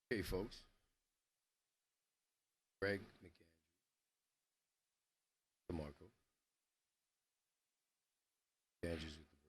Hey, folks. Greg McAndrews, Demarco, McAndrews with the break.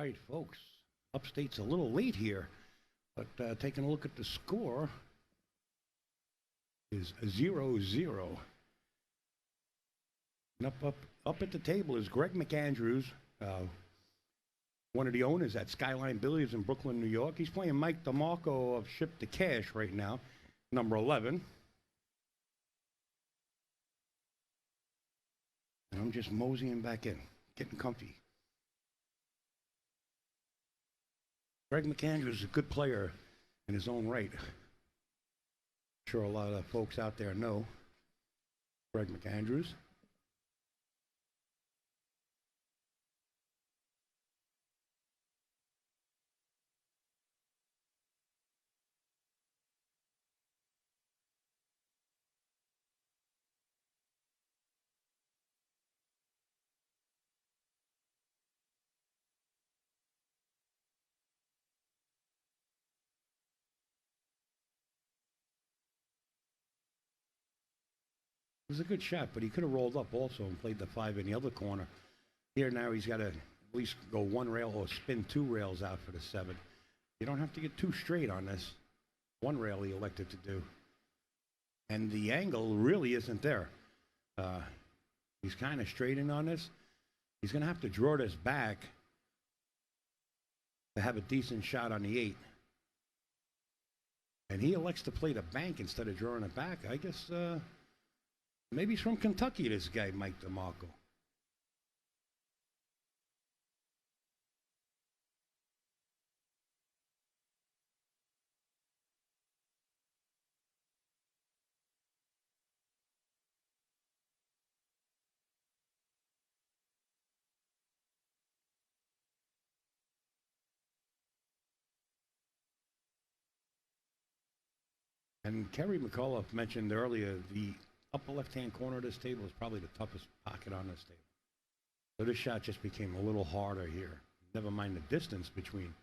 Right, folks. Upstate's a little late here, but taking a look at the score is 0-0. And up at the table is Greg McAndrews, uh, one of the owners at Skyline Billiards in Brooklyn, New York. He's playing Mike Demarco of Ship to Cash right now, number 11. And I'm just moseying back in, getting comfy. Greg McAndrews is a good player in his own right. I'm sure a lot of folks out there know Greg McAndrews. It was a good shot, but he could have rolled up also and played the five in the other corner. Here now he's got to at least go one rail or spin two rails out for the seven. You don't have to get too straight on this. One rail he elected to do. And the angle really isn't there. Uh, he's kind of straighting on this. He's going to have to draw this back to have a decent shot on the eight. And he elects to play the bank instead of drawing it back. I guess maybe he's from Kentucky, this guy, Mike DeMarco. And Kerry McAuliffe mentioned earlier the upper left-hand corner of this table is probably the toughest pocket on this table. So this shot just became a little harder here. Never mind the distance between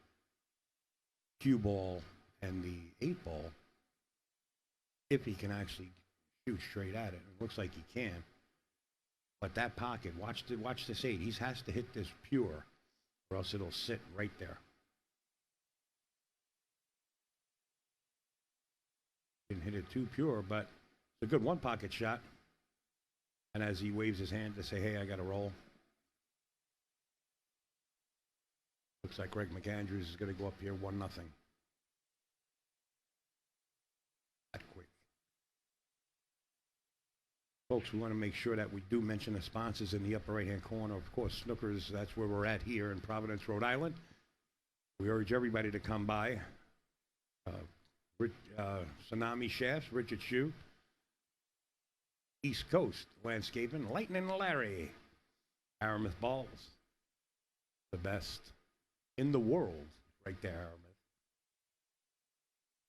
cue ball and the eight ball. If he can actually shoot straight at it, it looks like he can. But that pocket, watch this eight. He has to hit this pure, or else it'll sit right there. Didn't hit it too pure, but it's a good one pocket shot. And as he waves his hand to say, "Hey, I got to roll," looks like Greg McAndrews is going to go up here 1-0. That quick. Folks, we want to make sure that we do mention the sponsors in the upper right-hand corner. Of course, Snookers, that's where we're at here in Providence, Rhode Island. We urge everybody to come by. Tsunami Shafts, Richard Shoe. East Coast Landscaping, Lightning Larry. Aramith Balls, the best in the world, right there,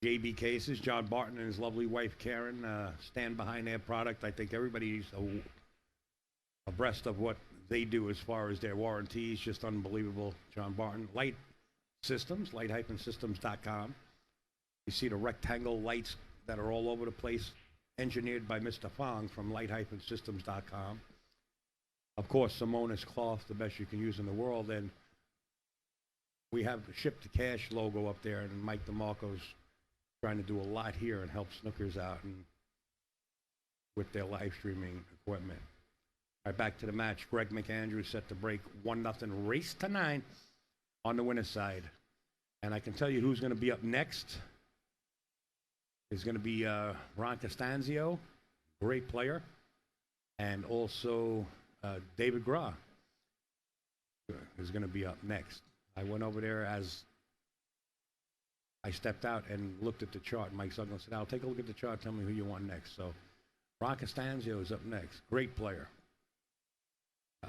Aramith. JB Cases, John Barton and his lovely wife Karen stand behind their product. I think everybody's abreast of what they do as far as their warranties. Just unbelievable. John Barton. Light Systems, light-systems.com. You see the rectangle lights that are all over the place, engineered by Mr. Fong from light-systems.com. Of course, Simonis Cloth, the best you can use in the world. And we have the Ship to Cash logo up there, and Mike Demarco's trying to do a lot here and help Snookers out and with their live streaming equipment. All right, back to the match. Greg McAndrews set to break 1-0 race to 9 on the winner's side. And I can tell you who's going to be up next. Is going to be Ron Costanzo, great player, and also David Gra is going to be up next. I went over there as I stepped out and looked at the chart. Mike Sugden said, "I'll take a look at the chart. Tell me who you want next." So Ron Costanzo is up next. Great player.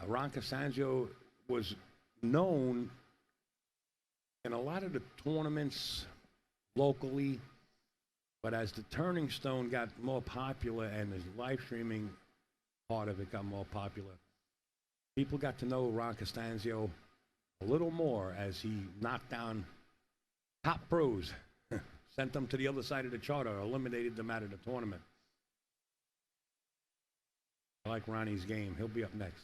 Ron Costanzo was known in a lot of the tournaments locally, but as the Turning Stone got more popular and his live streaming part of it got more popular, people got to know Ron Costanzo a little more as he knocked down top pros, sent them to the other side of the chart, or eliminated them out of the tournament. I like Ronnie's game. He'll be up next.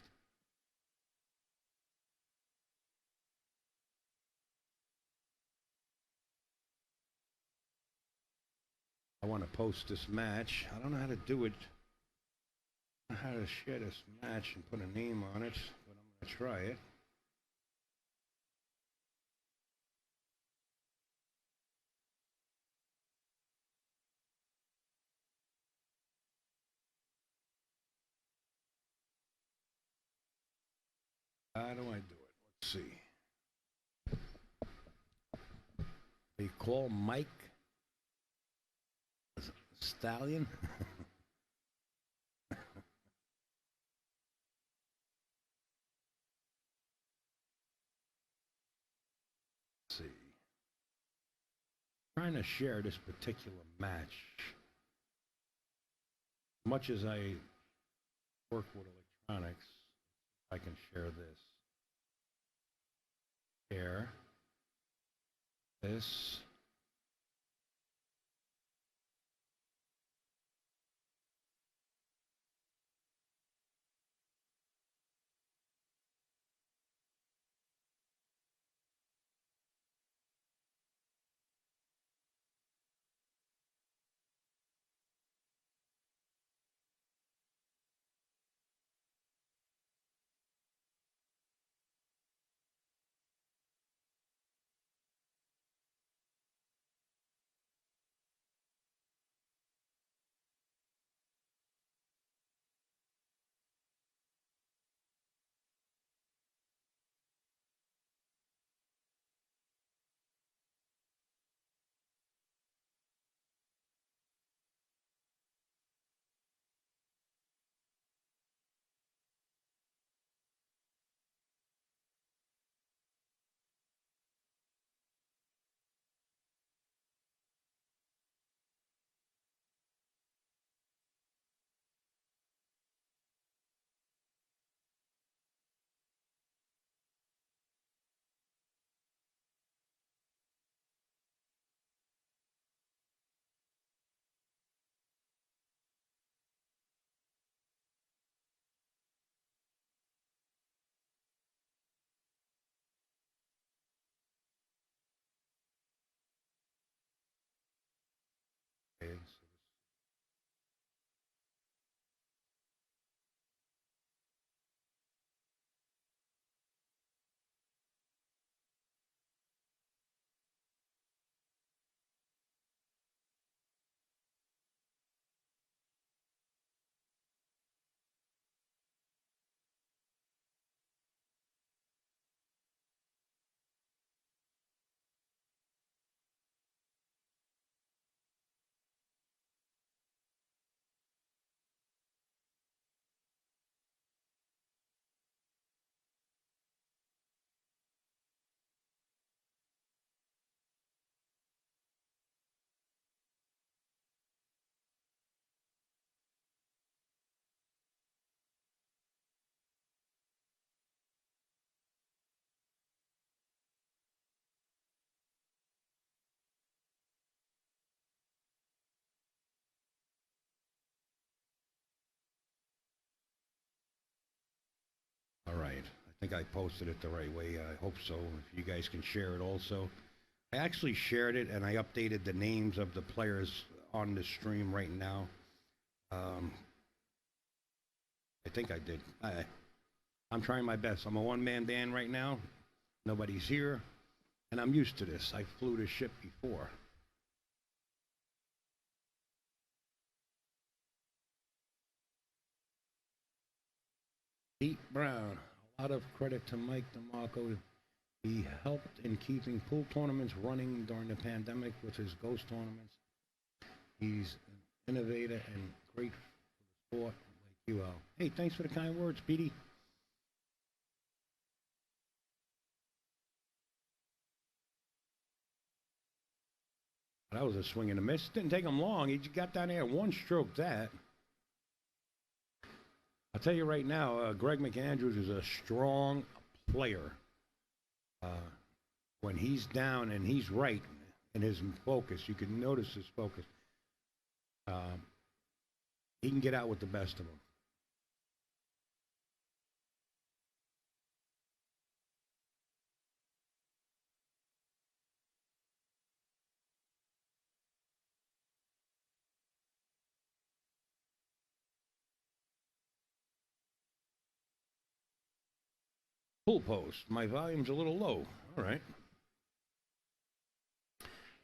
I want to post this match. I don't know how to do it. I don't know how to share this match and put a name on it, but I'm going to try it. How do I do it? Let's see. They call Mike Stallion. Let's see. Trying to share this particular match. As much as I work with electronics, I can share this. Share this. think I posted it the right way. I hope so. If you guys can share it also. I actually shared it and I updated the names of the players on the stream right now. I think I did. I'm trying my best. I'm a one-man band right now. Nobody's here. And I'm used to this. I flew this ship before. Pete Brown. A lot of credit to Mike Demarco. He helped in keeping pool tournaments running during the pandemic with his ghost tournaments. He's an innovator and great for the sport like you are. Hey, thanks for the kind words, Petey. That was a swing and a miss. Didn't take him long. He got down there one stroke that. I'll tell you right now, Greg McAndrews is a strong player. When he's down and he's right in his focus, you can notice his focus. He can get out with the best of them. Pull post. My volume's a little low. All right.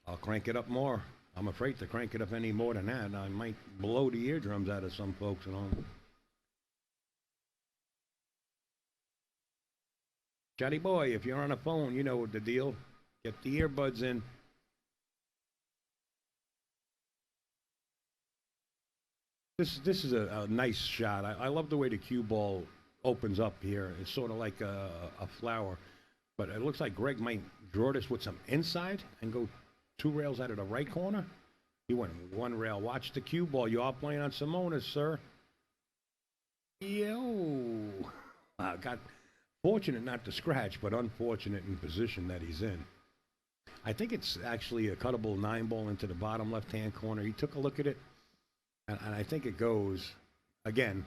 I'll crank it up more. I'm afraid to crank it up any more than that. I might blow the eardrums out of some folks at home. Johnny boy, if you're on a phone, you know what the deal. Get the earbuds in. This is a nice shot. I love the way the cue ball opens up here. It's sort of like a flower. But it looks like Greg might draw this with some inside and go 2 rails out of the right corner. He went 1 rail. Watch the cue ball. You are playing on Simonas, sir. Yo. Got fortunate not to scratch, but unfortunate in position that he's in. I think it's actually a cuttable 9-ball into the bottom left-hand corner. He took a look at it, and I think it goes, again,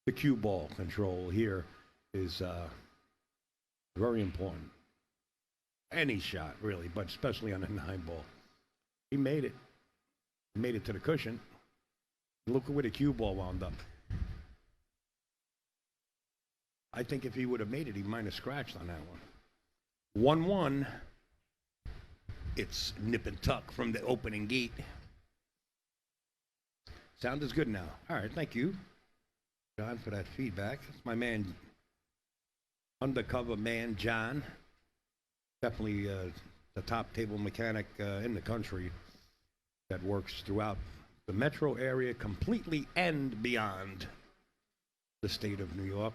the cue ball control here is very important. Any shot, really, but especially on a 9-ball. He made it. He made it to the cushion. Look at where the cue ball wound up. I think if he would have made it, he might have scratched on that one. 1-1. It's nip and tuck from the opening gate. Sound is good now. All right, thank you, John, for that feedback. That's my man, undercover man, John. Definitely the top table mechanic in the country that works throughout the metro area completely and beyond the state of New York.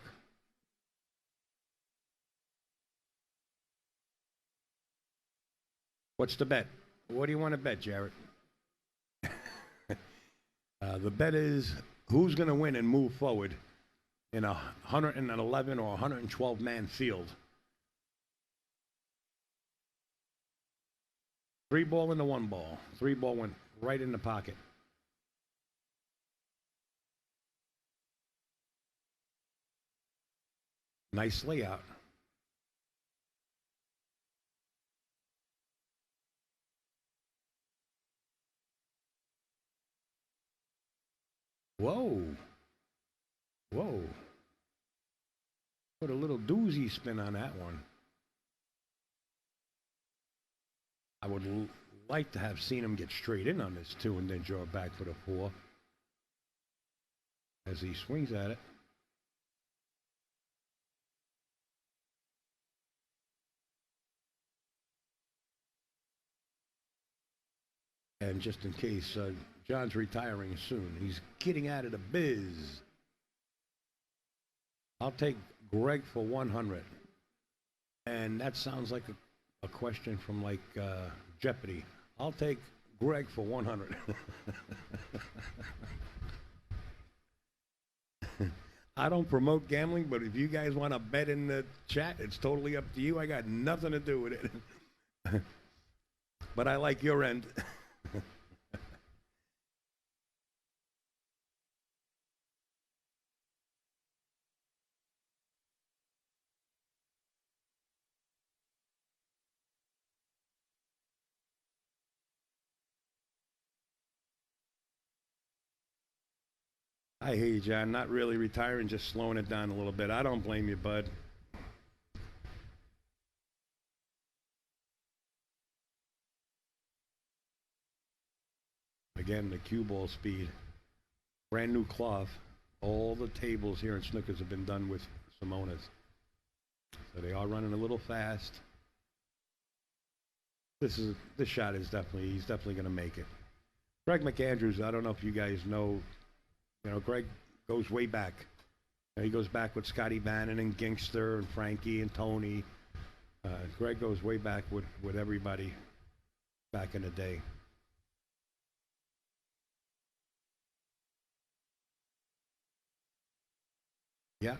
What's the bet? What do you want to bet, Jarrett? The bet is who's going to win and move forward in a 111 or 112 man field. 3-ball into 1-ball. 3-ball went right in the pocket. Nice layout. Whoa. Whoa. Put a little doozy spin on that one. I would like to have seen him get straight in on this 2 and then draw back for the 4. As he swings at it. And just in case, John's retiring soon. He's getting out of the biz. I'll take Greg for 100. And that sounds like a question from like Jeopardy. I'll take Greg for 100. I don't promote gambling, but if you guys want to bet in the chat, it's totally up to you. I got nothing to do with it. But I like your end. I hear you, John. Not really retiring, just slowing it down a little bit. I don't blame you, bud. Again, the cue ball speed. Brand new cloth. All the tables here in Snookers have been done with Simonas. So they are running a little fast. This shot is he's definitely going to make it. Greg McAndrews, I don't know if you guys know, Greg goes way back. He goes back with Scotty Bannon and Gingster and Frankie and Tony. Greg goes way back with everybody back in the day. Yeah.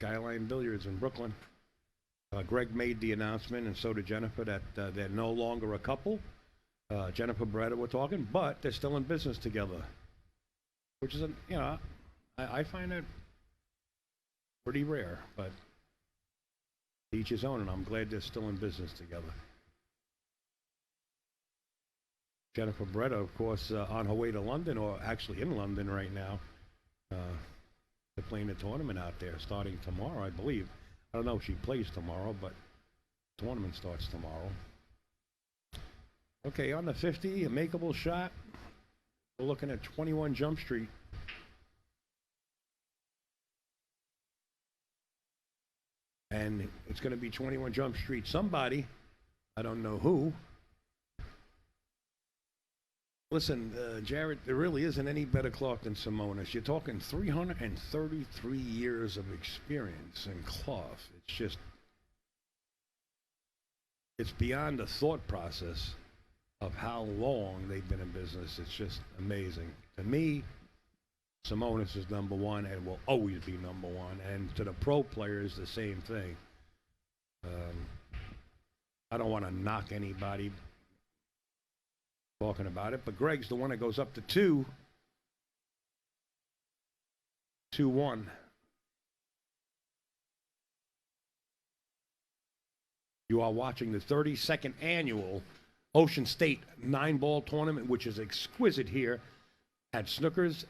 Skyline Billiards in Brooklyn. Greg made the announcement, and so did Jennifer, that they're no longer a couple. Jennifer Beretta, we're talking, but they're still in business together, which is, I find it pretty rare, but each his own, and I'm glad they're still in business together. Jennifer Beretta, of course, on her way to London, or actually in London right now. They're playing a tournament out there starting tomorrow, I believe. I don't know if she plays tomorrow, but the tournament starts tomorrow. Okay, on the 50, a makeable shot. We're looking at 21 Jump Street. And it's going to be 21 Jump Street. Somebody, I don't know who. Listen, Jared, there really isn't any better cloth than Simonas. You're talking 333 years of experience in cloth. It's beyond the thought process of how long they've been in business. It's just amazing. To me, Simonas is number one and will always be number one. And to the pro players, the same thing. I don't want to knock anybody talking about it, but Greg's the one that goes up to 2-1. You are watching the 32nd annual Ocean State 9-ball tournament, which is exquisite here at Snookers,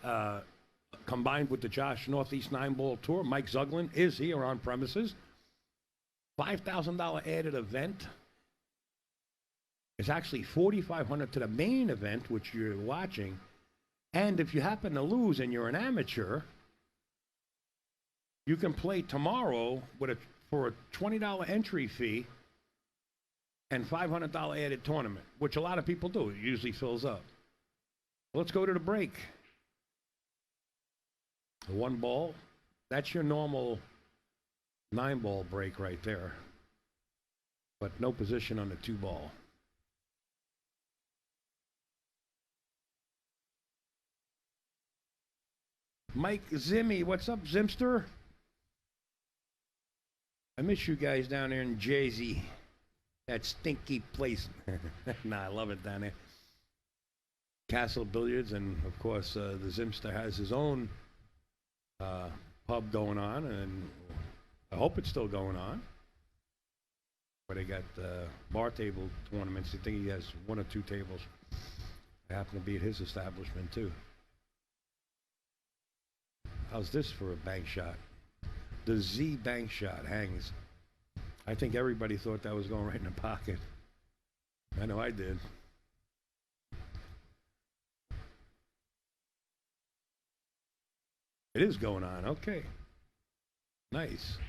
combined with the Josh Northeast 9-ball tour. Mike Zuglin is here on premises. $5,000 added event. It's actually $4,500 to the main event, which you're watching. And if you happen to lose and you're an amateur, you can play tomorrow for a $20 entry fee and $500 added tournament, which a lot of people do. It usually fills up. Let's go to the break. The 1 ball, that's your normal 9-ball break right there, but no position on the 2 ball. Mike Zimmy, what's up, Zimster? I miss you guys down there in Jersey. That stinky place. Nah, I love it down there. Castle Billiards, and of course, the Zimster has his own pub going on, and I hope it's still going on. Where they got bar table tournaments. I think he has 1 or 2 tables. I happen to be at his establishment, too. How's this for a bank shot? The Z bank shot hangs. I think everybody thought that was going right in the pocket. I know I did. It is going on. Okay. Nice.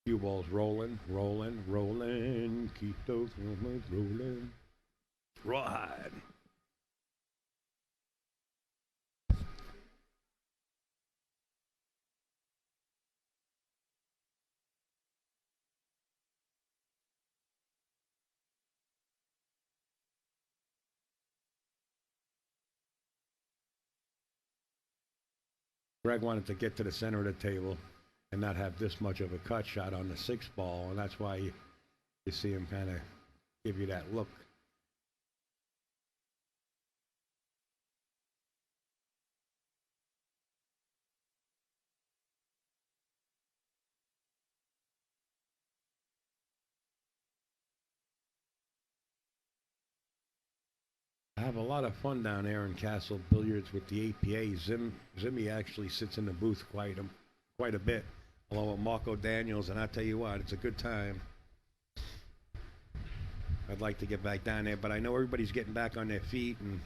Cue balls rolling, rolling, rolling. Keep those rumors rolling. Rawhide. Greg wanted to get to the center of the table and not have this much of a cut shot on the 6 ball, and that's why you see him kind of give you that look. I have a lot of fun down there in Castle Billiards with the APA. Zimmy actually sits in the booth quite a bit, along with Marco Daniels, and I tell you what, it's a good time. I'd like to get back down there, but I know everybody's getting back on their feet, and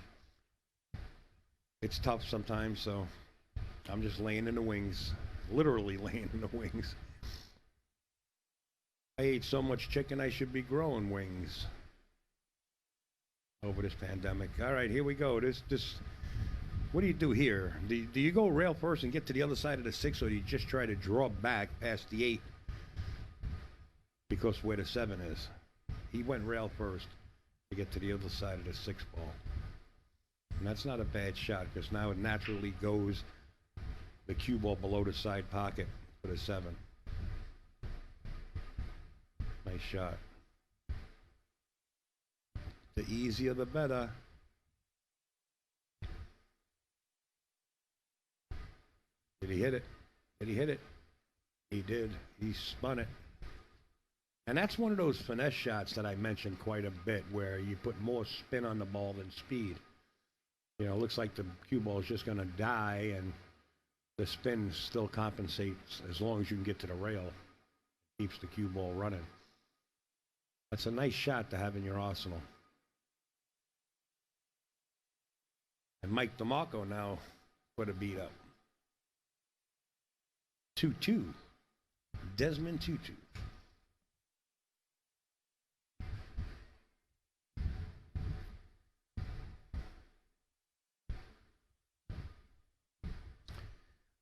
it's tough sometimes, so I'm just laying in the wings, literally laying in the wings. I ate so much chicken, I should be growing wings over this pandemic. All right, here we go. What do you do here? Do you go rail first and get to the other side of the 6, or do you just try to draw back past the 8 because where the 7 is? He went rail first to get to the other side of the 6 ball. And that's not a bad shot because now it naturally goes the cue ball below the side pocket for the 7. Nice shot. The easier the better. Did he hit it? Did he hit it? He did. He spun it. And that's one of those finesse shots that I mentioned quite a bit where you put more spin on the ball than speed. You know, it looks like the cue ball is just going to die and the spin still compensates as long as you can get to the rail. Keeps the cue ball running. That's a nice shot to have in your arsenal. And Mike Demarco now put a beat up. 2-2. Desmond Tutu.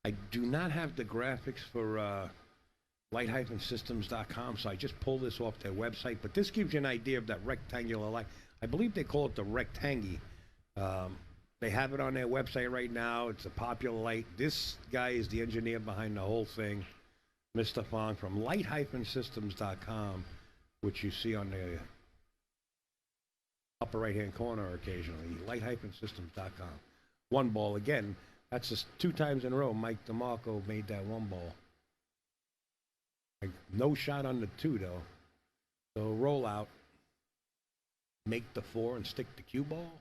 I do not have the graphics for light-systems.com, so I just pulled this off their website. But this gives you an idea of that rectangular light. I believe they call it the Rectangi. They have it on their website right now. It's a popular light. This guy is the engineer behind the whole thing, Mr. Fong from light-systems.com, which you see on the upper right-hand corner occasionally, light-systems.com. One ball again. That's just 2 times in a row Mike DeMarco made that one ball. Like, no shot on the 2, though. So roll out, make the 4 and stick the cue ball.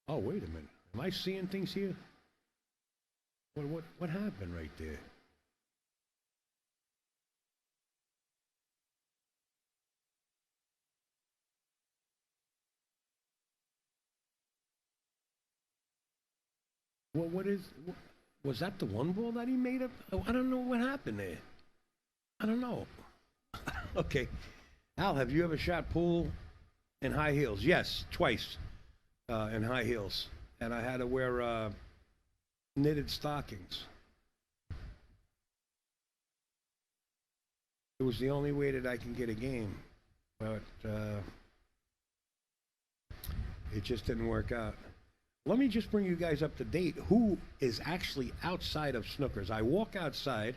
Oh, wait a minute. Am I seeing things here? What happened right there? Was that the one ball that he made up? Oh, I don't know what happened there. I don't know. Okay. Al, have you ever shot pool in high heels? Yes, twice in high heels. And I had to wear knitted stockings. It was the only way that I can get a game. But it just didn't work out. Let me just bring you guys up to date. Who is actually outside of Snookers? I walk outside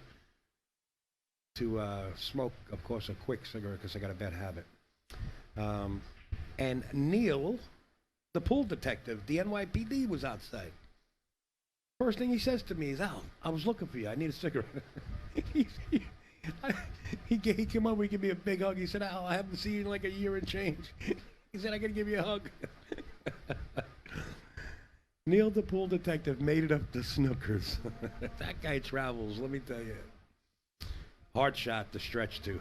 to smoke, of course, a quick cigarette because I got a bad habit. And Neil, the pool detective, the NYPD, was outside. First thing he says to me is, Al, I was looking for you. I need a cigarette. He came over, he gave me a big hug. He said, Al, I haven't seen you in like a year and change. He said, I got to give you a hug. Neil, the pool detective, made it up to Snookers. That guy travels, let me tell you. Hard shot to stretch to.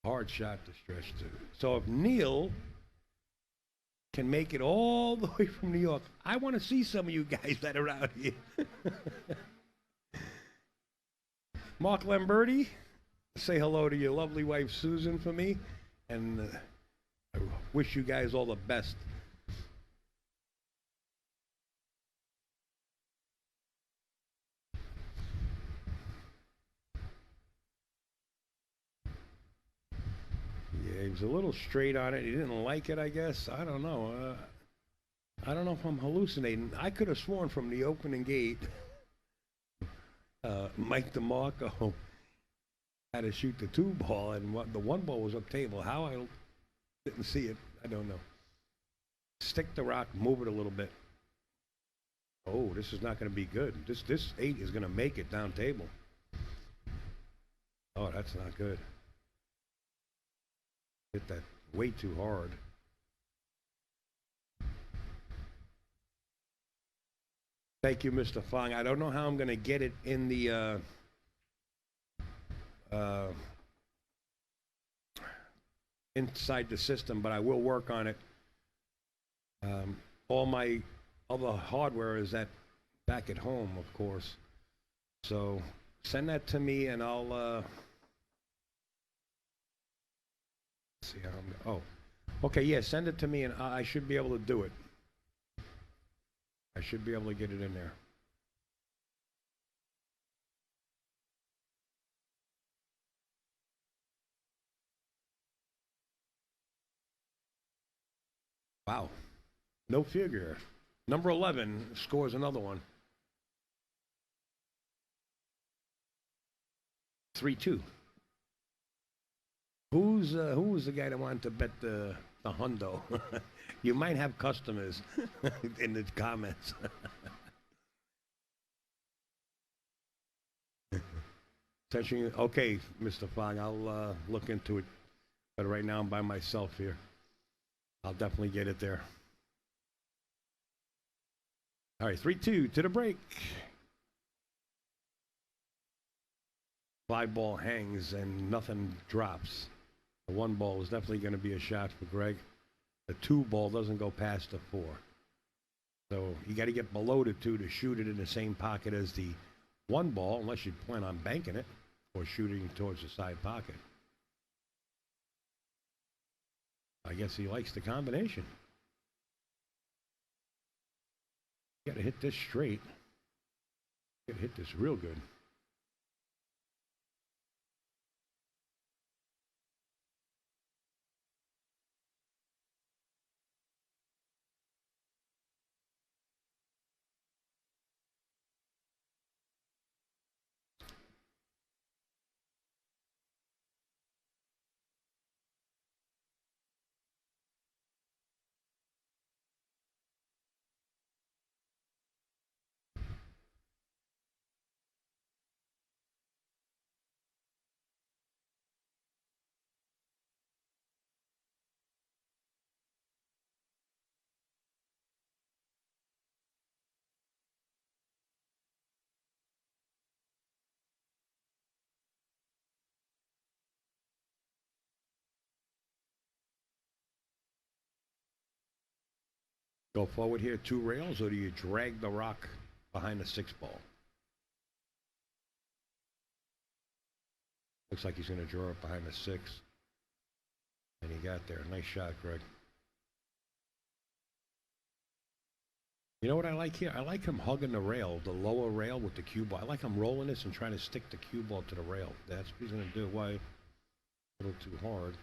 Hard shot to stretch to. So if Neil can make it all the way from New York, I want to see some of you guys that are out here. Mark Lamberti, say hello to your lovely wife Susan for me, and I wish you guys all the best. Yeah, he was a little straight on it. He didn't like it, I guess. I don't know. I don't know if I'm hallucinating. I could have sworn from the opening gate, Mike DeMarco had to shoot the 2 ball, and the 1 ball was up table. How I didn't see it, I don't know. Stick the rock, move it a little bit. Oh, this is not going to be good. This 8 is going to make it down table. Oh, that's not good. Hit that way too hard. Thank you, Mr. Fong. I don't know how I'm going to get it in the uh, inside the system, but I will work on it. All my other hardware is back at home, of course. So send that to me, and I'll see how I'm. Oh, okay, yeah. Send it to me, and I should be able to do it. I should be able to get it in there. Wow. No figure. Number 11 scores another one. 3-2. Who was the guy that wanted to bet the hundo? You might have customers in the comments. Touching. Okay, Mr. Fogg, I'll look into it. But right now I'm by myself here. I'll definitely get it there. All right, 3-2 to the break. 5-ball hangs and nothing drops. The 1-ball is definitely going to be a shot for Greg. The 2-ball doesn't go past the 4. So you got to get below the 2 to shoot it in the same pocket as the 1-ball, unless you plan on banking it or shooting towards the side pocket. I guess he likes the combination. You got to hit this straight. You got to hit this real good. Go forward here, 2 rails, or do you drag the rock behind the 6-ball? Looks like he's going to draw it behind the 6. And he got there. Nice shot, Greg. You know what I like here? I like him hugging the rail, the lower rail with the cue ball. I like him rolling this and trying to stick the cue ball to the rail. That's what he's going to do. Why? A little too hard.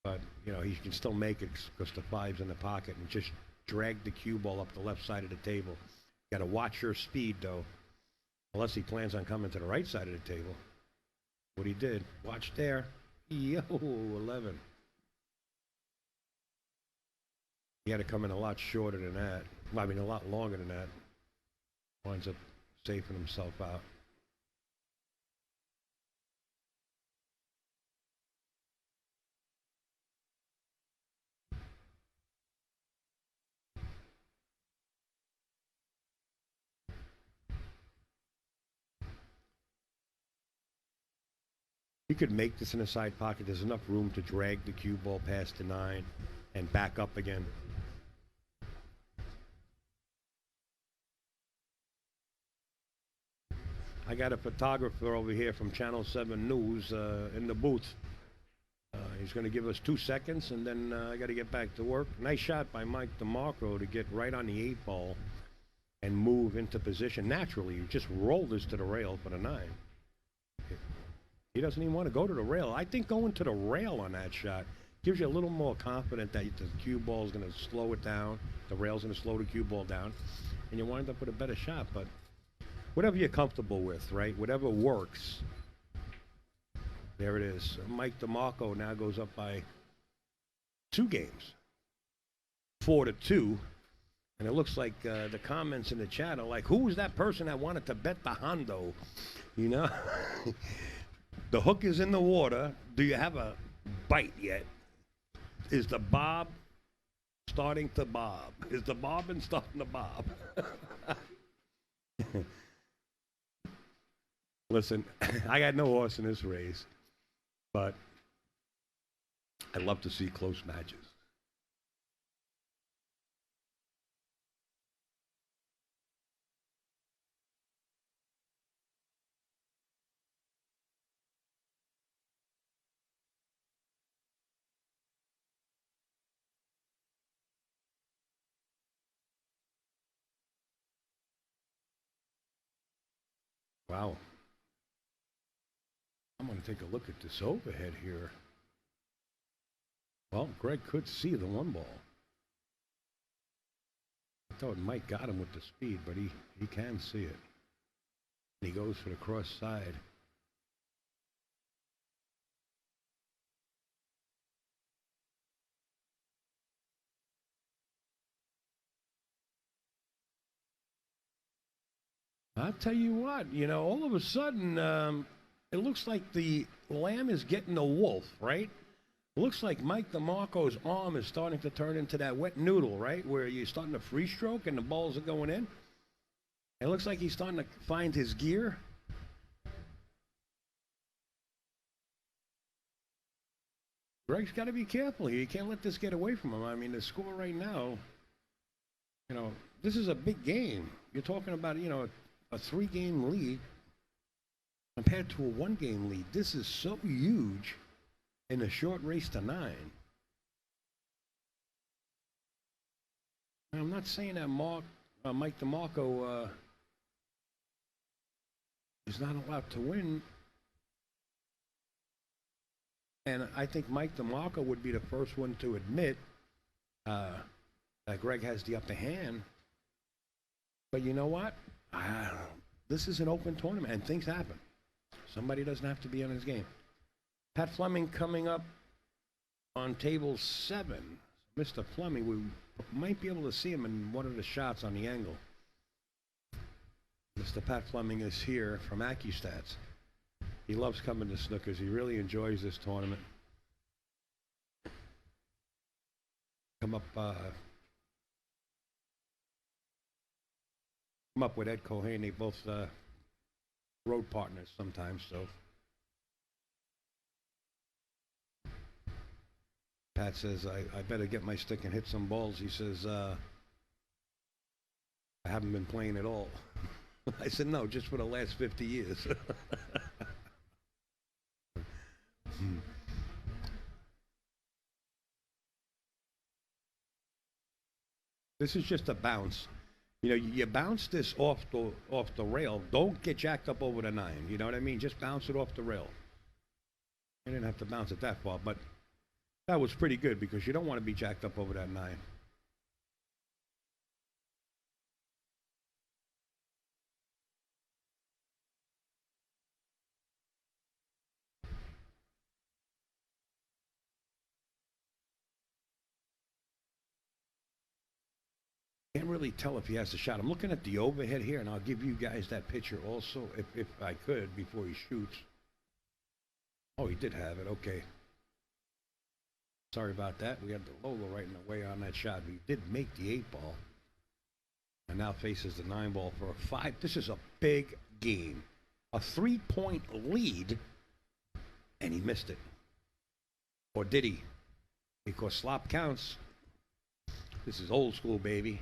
But, you know, he can still make it because the 5's in the pocket, and just drag the cue ball up the left side of the table. Got to watch your speed, though, unless he plans on coming to the right side of the table. What he did. Watch there. Yo, 11. He had to come in a lot shorter than that. I mean, a lot longer than that. Winds up safing himself out. You could make this in a side pocket. There's enough room to drag the cue ball past the 9 and back up again. I got a photographer over here from Channel 7 News in the booth. He's going to give us 2 seconds, and then I got to get back to work. Nice shot by Mike Demarco to get right on the 8-ball and move into position naturally. You just roll this to the rail for the 9. He doesn't even want to go to the rail. I think going to the rail on that shot gives you a little more confidence that the cue ball is going to slow it down. The rail's going to slow the cue ball down, and you wind up with a better shot. But whatever you're comfortable with, right? Whatever works. There it is. Mike DeMarco now goes up by 2 games, 4-2. And it looks like the comments in the chat are like, who was that person that wanted to bet the Hondo? You know? The hook is in the water. Do you have a bite yet. Is the bob starting to bob? Is the bobbin starting to bob? Listen, I got no horse in this race, but I love to see close matches. Wow. I'm going to take a look at this overhead here. Well, Greg could see the one ball. I thought Mike got him with the speed, but he can see it. And he goes for the cross side. I'll tell you what, all of a sudden, it looks like the lamb is getting the wolf, right? It looks like Mike Demarco's arm is starting to turn into that wet noodle, right? Where you're starting to free stroke and the balls are going in. It looks like he's starting to find his gear. Greg's got to be careful here. You can't let this get away from him. I mean, the score right now, this is a big game. You're talking about, a 3-game lead compared to a 1-game lead. This is so huge in a short race to 9. I'm not saying that Mike Demarco is not allowed to win. And I think Mike Demarco would be the first one to admit that Greg has the upper hand. But you know what? This is an open tournament, and things happen. Somebody doesn't have to be on his game. Pat Fleming coming up on table 7. Mr. Fleming, we might be able to see him in one of the shots on the angle. Mr. Pat Fleming is here from AccuStats. He loves coming to Snookers. He really enjoys this tournament. Come up with Ed Cohen. They both road partners sometimes, so. Pat says, I better get my stick and hit some balls. He says, I haven't been playing at all. I said, no, just for the last 50 years. This is just a bounce. You bounce this off the rail. Don't get jacked up over the 9. You know what I mean? Just bounce it off the rail. You didn't have to bounce it that far, but that was pretty good because you don't want to be jacked up over that 9. Can't really tell if he has the shot. I'm looking at the overhead here, and I'll give you guys that picture also, if I could, before he shoots. Oh, he did have it. Okay. Sorry about that. We had the logo right in the way on that shot. He did make the 8 ball, and now faces the 9 ball for a 5. This is a big game. A 3-point lead, and he missed it. Or did he? Because slop counts. This is old school, baby.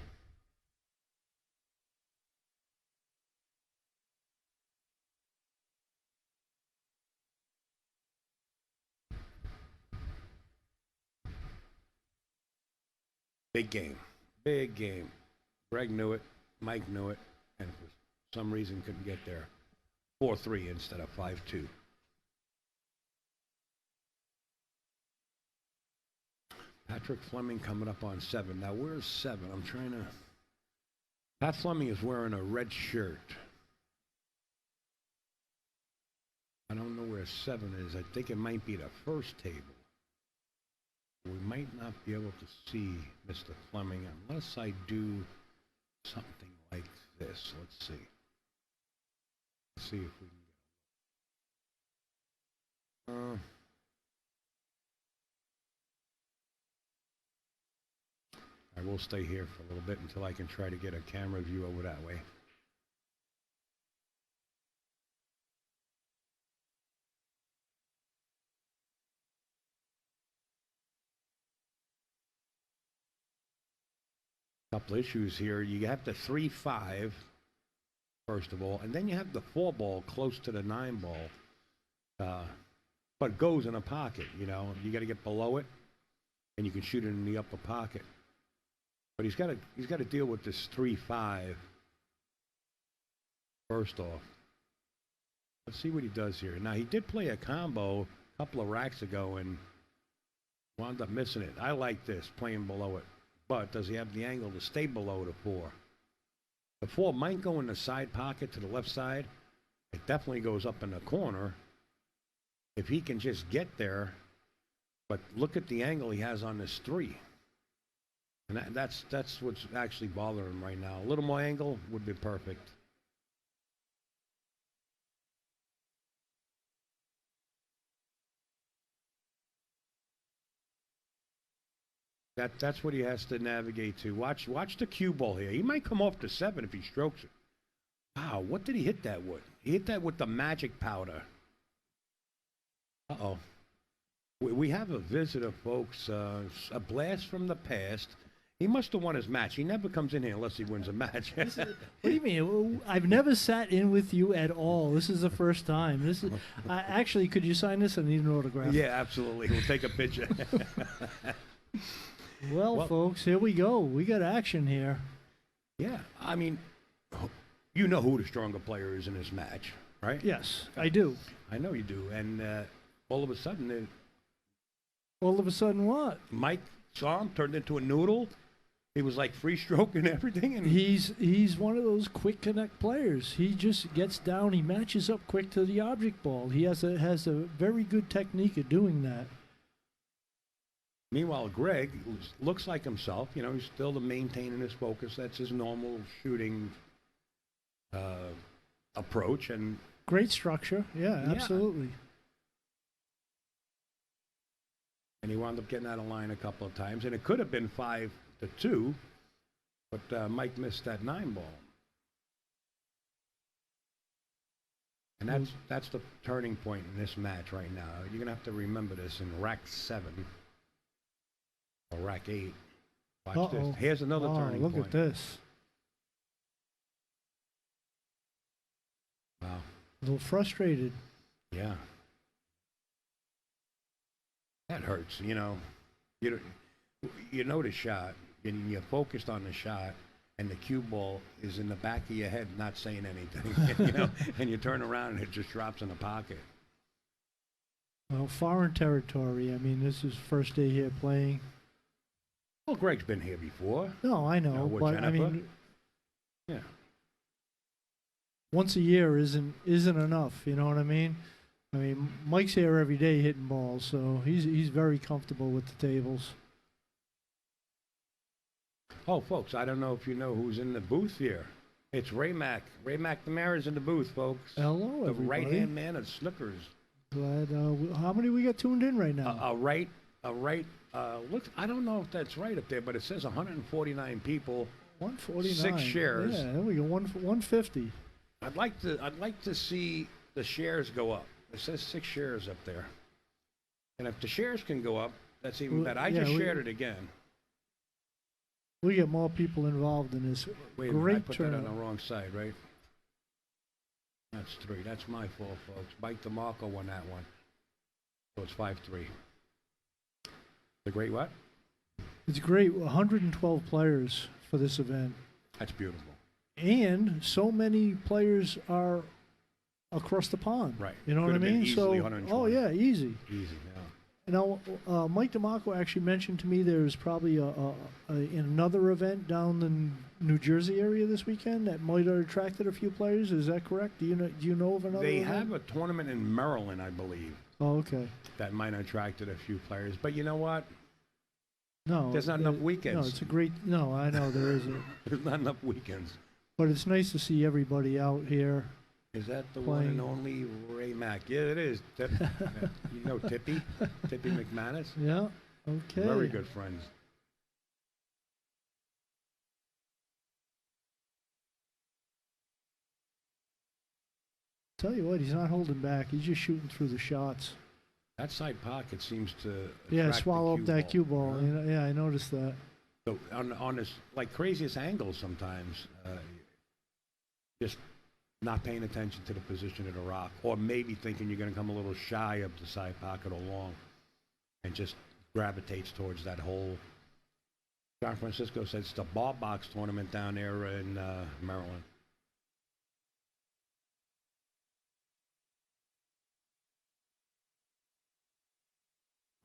Big game. Big game. Greg knew it. Mike knew it. And for some reason couldn't get there. 4-3 instead of 5-2. Patrick Fleming coming up on 7. Now, where's 7? I'm trying to... Pat Fleming is wearing a red shirt. I don't know where 7 is. I think it might be the first table. We might not be able to see Mr. Fleming unless I do something like this. Let's see. Let's see if we can get I will stay here for a little bit until I can try to get a camera view over that way. Couple issues here. You have the 3-5, first of all, and then you have the 4 ball close to the 9 ball, but goes in a pocket. You know, you got to get below it, and you can shoot it in the upper pocket. But he's got to deal with this 3-5 first off. Let's see what he does here. Now he did play a combo a couple of racks ago and wound up missing it. I like this, playing below it. But does he have the angle to stay below the 4? The 4 might go in the side pocket to the left side. It definitely goes up in the corner. If he can just get there, but look at the angle he has on this 3. And that's what's actually bothering him right now. A little more angle would be perfect. That's what he has to navigate to. Watch the cue ball here. He might come off to 7 if he strokes it. Wow, what did he hit that with? He hit that with the magic powder. Uh-oh. We have a visitor, folks. A blast from the past. He must have won his match. He never comes in here unless he wins a match. What do you mean? I've never sat in with you at all. This is the first time. This is actually. Could you sign this? I need an autograph. Yeah, absolutely. We'll take a picture. Well, folks, here we go. We got action here. Yeah, I mean, you know who the stronger player is in this match, right? Yes, I do. I know you do. And all of a sudden, what? Mike saw him, turned into a noodle. He was like free stroking everything. And he's one of those quick connect players. He just gets down. He matches up quick to the object ball. He has a very good technique at doing that. Meanwhile, Greg looks like himself. You know, he's still maintaining his focus. That's his normal shooting approach. And great structure. Yeah, absolutely. And he wound up getting out of line a couple of times. And it could have been 5-2, but Mike missed that 9 ball. And that's the turning point in this match right now. You're going to have to remember this in rack 7. Or rack 8. Watch this. Here's another turning point. Look at this. Wow. A little frustrated. Yeah. That hurts, you know. You know the shot, and you're focused on the shot, and the cue ball is in the back of your head not saying anything, you know, and you turn around and it just drops in the pocket. Well, foreign territory. I mean, this is first day here playing. Well, Greg's been here before. No, I know, but Jennifer? I mean, yeah, once a year isn't enough. You know what I mean? I mean, Mike's here every day hitting balls, so he's very comfortable with the tables. Oh, folks, I don't know if you know who's in the booth here. It's Ray Mac. Ray McNamara's in the booth, folks. Hello, the everybody. right-hand man of Snookers. Glad. How many we got tuned in right now? Look, I don't know if that's right up there, but it says 149 people. 149. 6 shares. Yeah, there we go. 150. I'd like to see the shares go up. It says 6 shares up there, and if the shares can go up, that's even better. I just shared it again. We get more people involved in this. Wait, great I put turnout. that on the wrong side, right? That's 3. That's my fault, folks. Mike Demarco won that one, so it's 5-3. The great what? It's great. 112 players for this event. That's beautiful. And so many players are across the pond. Right. You know Could what I have been mean? So, easily 120. oh yeah, easy. Easy, yeah. You know, Mike Demarco actually mentioned to me there's probably another event down in New Jersey area this weekend that might have attracted a few players. Is that correct? Do you know of another? They event? have a tournament in Maryland, I believe. Oh, okay. That might have attracted a few players, but you know what? No, There's not enough weekends. No, it's a great. No, I know there isn't. There's not enough weekends. But it's nice to see everybody out here. Is that the one and only Ray Mac? Yeah, it is. You know Tippy McManus? Yeah. Okay. Very good friends. Tell you what, he's not holding back. He's just shooting through the shots. That side pocket seems to Swallow up that cue ball. Huh? You know, yeah, I noticed that. So on this like craziest angle sometimes, just not paying attention to the position of the rock, or maybe thinking you're going to come a little shy of the side pocket or long, and just gravitates towards that hole. San Francisco said it's the ball box tournament down there in Maryland.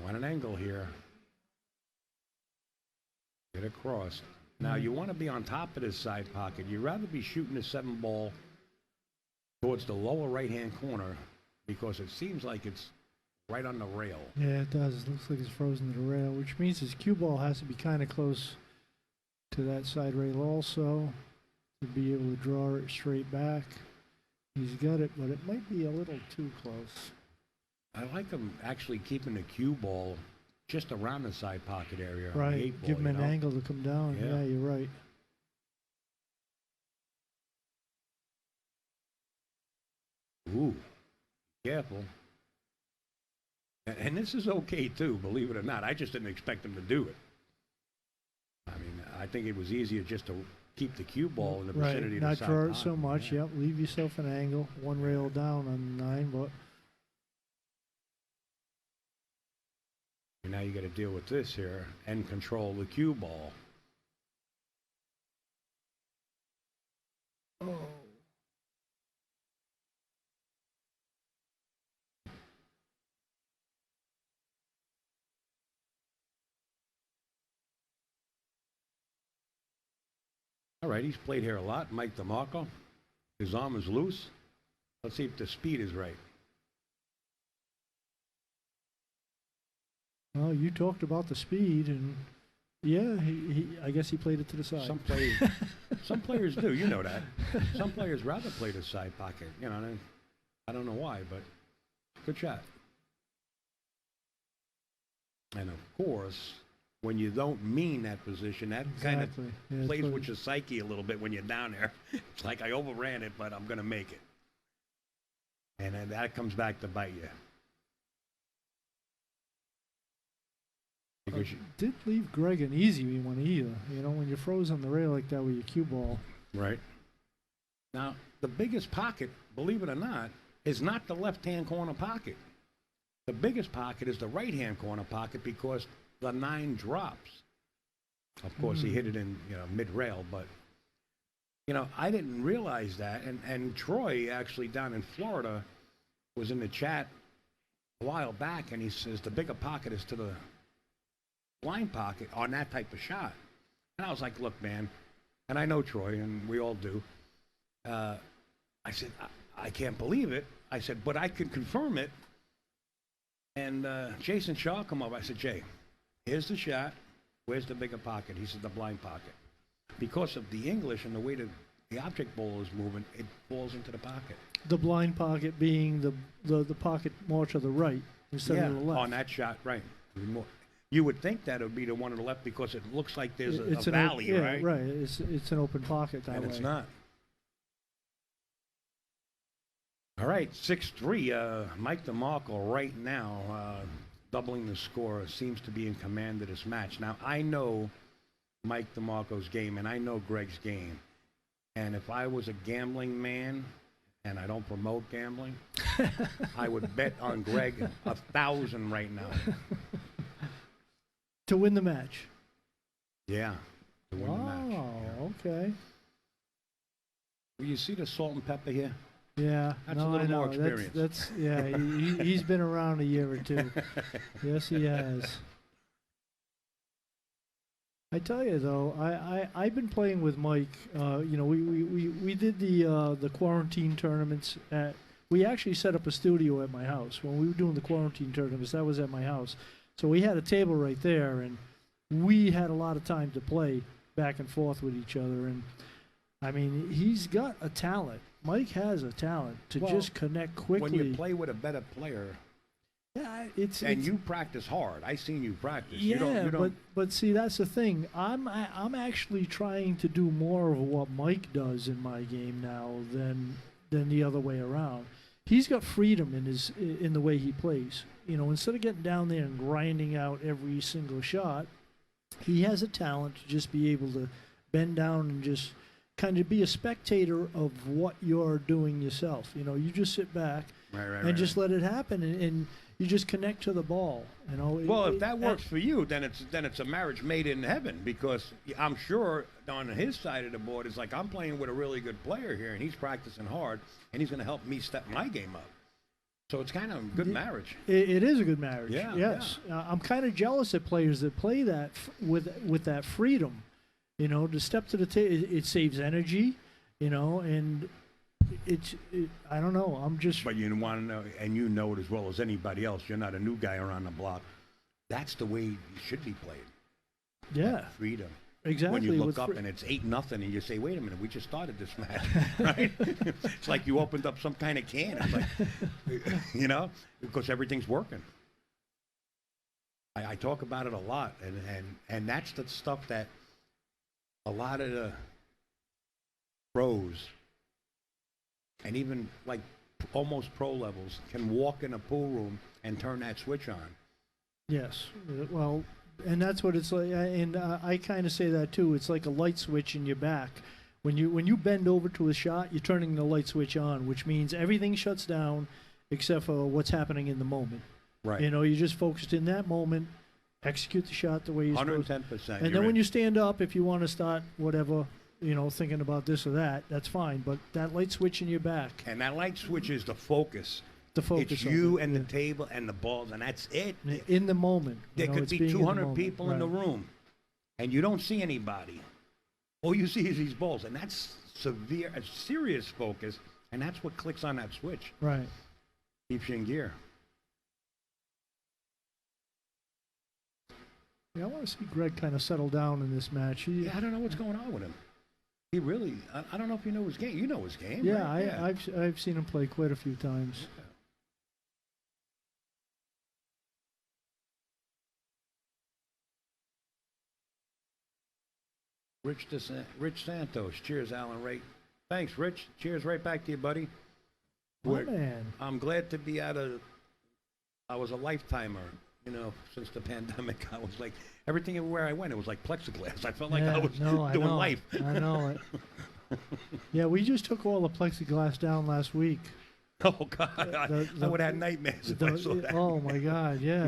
Want an angle here. Get across. Now, you want to be on top of this side pocket. You'd rather be shooting the 7 ball towards the lower right-hand corner because it seems like it's right on the rail. Yeah, it does. It looks like it's frozen to the rail, which means his cue ball has to be kind of close to that side rail also to be able to draw it straight back. He's got it, but it might be a little too close. I like him actually keeping the cue ball just around the side pocket area. On the Right, 8 ball, give him an know? angle to come down. Yeah. Yeah, you're right. Ooh, careful. And this is okay too, believe it or not. I just didn't expect him to do it. I mean, I think it was easier just to keep the cue ball in the vicinity Right, of the not side draw it pocket. so much. Yeah. Yep, leave yourself an angle. One rail down on 9, but Now you got to deal with this here and control the cue ball. oh. All right, he's played here a lot. Mike Demarco. His arm is loose. Let's see if the speed is right. Well, you talked about the speed, and yeah, I guess he played it to the side. Some players do, you know that. Some players rather play the side pocket. You know, I don't know why, but good shot. And of course, when you don't mean that position, that kind of Exactly. Yeah, plays it's with your psyche a little bit when you're down there. It's like I overran it, but I'm going to make it. And then that comes back to bite you. Because didn't leave Greg an easy one either. You know, when you're frozen on the rail like that with your cue ball. right. Now, the biggest pocket, believe it or not, is not the left-hand corner pocket. The biggest pocket is the right-hand corner pocket because the 9 drops. Of course, he hit it in, mid-rail, but, I didn't realize that. And Troy, actually, down in Florida, was in the chat a while back, and he says the bigger pocket is to the blind pocket on that type of shot. And I was like, look, man, and I know Troy, and we all do. I said, I can't believe it. I said, but I can confirm it. And Jason Shaw come up. I said, Jay, here's the shot. Where's the bigger pocket? He said, the blind pocket. Because of the English and the way the object ball is moving, it falls into the pocket. The blind pocket being the pocket more to the right instead of the left. On that shot, right. You would think that it would be the one on the left because it looks like there's a an valley, yeah, right? Right. It's an open pocket that And way. it's not. All right, 6-3. Mike Demarco right now, doubling the score, seems to be in command of this match. Now, I know Mike DeMarco's game, and I know Greg's game. And if I was a gambling man, and I don't promote gambling, I would bet on Greg 1,000 right now. To win the match. Yeah, to win the match. Oh, okay. Well, you see the salt and pepper here? Yeah, That's no, a little I know. more experience. That's yeah. He's been around a year or two. Yes, he has. I tell you though, I've been playing with Mike. We did the quarantine tournaments at. We actually set up a studio at my house when we were doing the quarantine tournaments. That was at my house, so we had a table right there, and we had a lot of time to play back and forth with each other. And I mean, he's got a talent. Mike has a talent to just connect quickly. When you play with a better player, yeah, you practice hard. I seen you practice. Yeah, you don't, but see, that's the thing. I'm actually trying to do more of what Mike does in my game now than the other way around. he's got freedom in the way he plays. You know, instead of getting down there and grinding out every single shot, he has a talent to just be able to bend down and just kind of be a spectator of what you're doing yourself. You know, you just sit back and just let it happen, and you just connect to the ball. You know. Well, if that works for you, then it's a marriage made in heaven, because I'm sure on his side of the board it's like, I'm playing with a really good player here, and he's practicing hard, and he's going to help me step my game up. So it's kind of a good marriage. It is a good marriage. Yeah. Yes. I'm kind of jealous of players that play that with that freedom. You know, to step to the table, it saves energy. You know, and I don't know. I'm just. But you want to know, and you know it as well as anybody else. You're not a new guy around the block. That's the way you should be played. Yeah. That freedom. Exactly. When you look up and it's 8-0, and you say, "Wait a minute, we just started this match," right? It's like you opened up some kind of can. It's like, you know, because everything's working. I talk about it a lot, and that's the stuff that a lot of the pros, and even like almost pro levels, can walk in a pool room and turn that switch on. Yes. Well. And that's what it's like, and I kind of say that too. It's like a light switch in your back. When you bend over to a shot, you're turning the light switch on, which means everything shuts down except for what's happening in the moment. Right. You know, you're just focused in that moment, execute the shot the way you're supposed to. 110%. And then when you stand up, if you want to start whatever, you know, thinking about this or that, that's fine. But that light switch in your back. And that light switch is the focus. The focus. It's you and the table and the balls, and that's it. In the moment. There could be 200 people in the room, and you don't see anybody. All you see is these balls, and that's a serious focus, and that's what clicks on that switch. Right. Keeps you in gear. Yeah, I want to see Greg kind of settle down in this match. I don't know what's going on with him. He really, I don't know if you know his game. You know his game, yeah, right? I've seen him play quite a few times. Rich Santos. Cheers, Alan Ray. Thanks, Rich. Cheers right back to you, buddy. Oh, man. I'm glad to be out of. I was a lifetimer, you know, since the pandemic. I was like, everything everywhere I went, it was like plexiglass. I felt like I was doing life. I know it. Yeah, we just took all the plexiglass down last week. Oh, God. I would have had nightmares if I saw that. Oh, my God, yeah.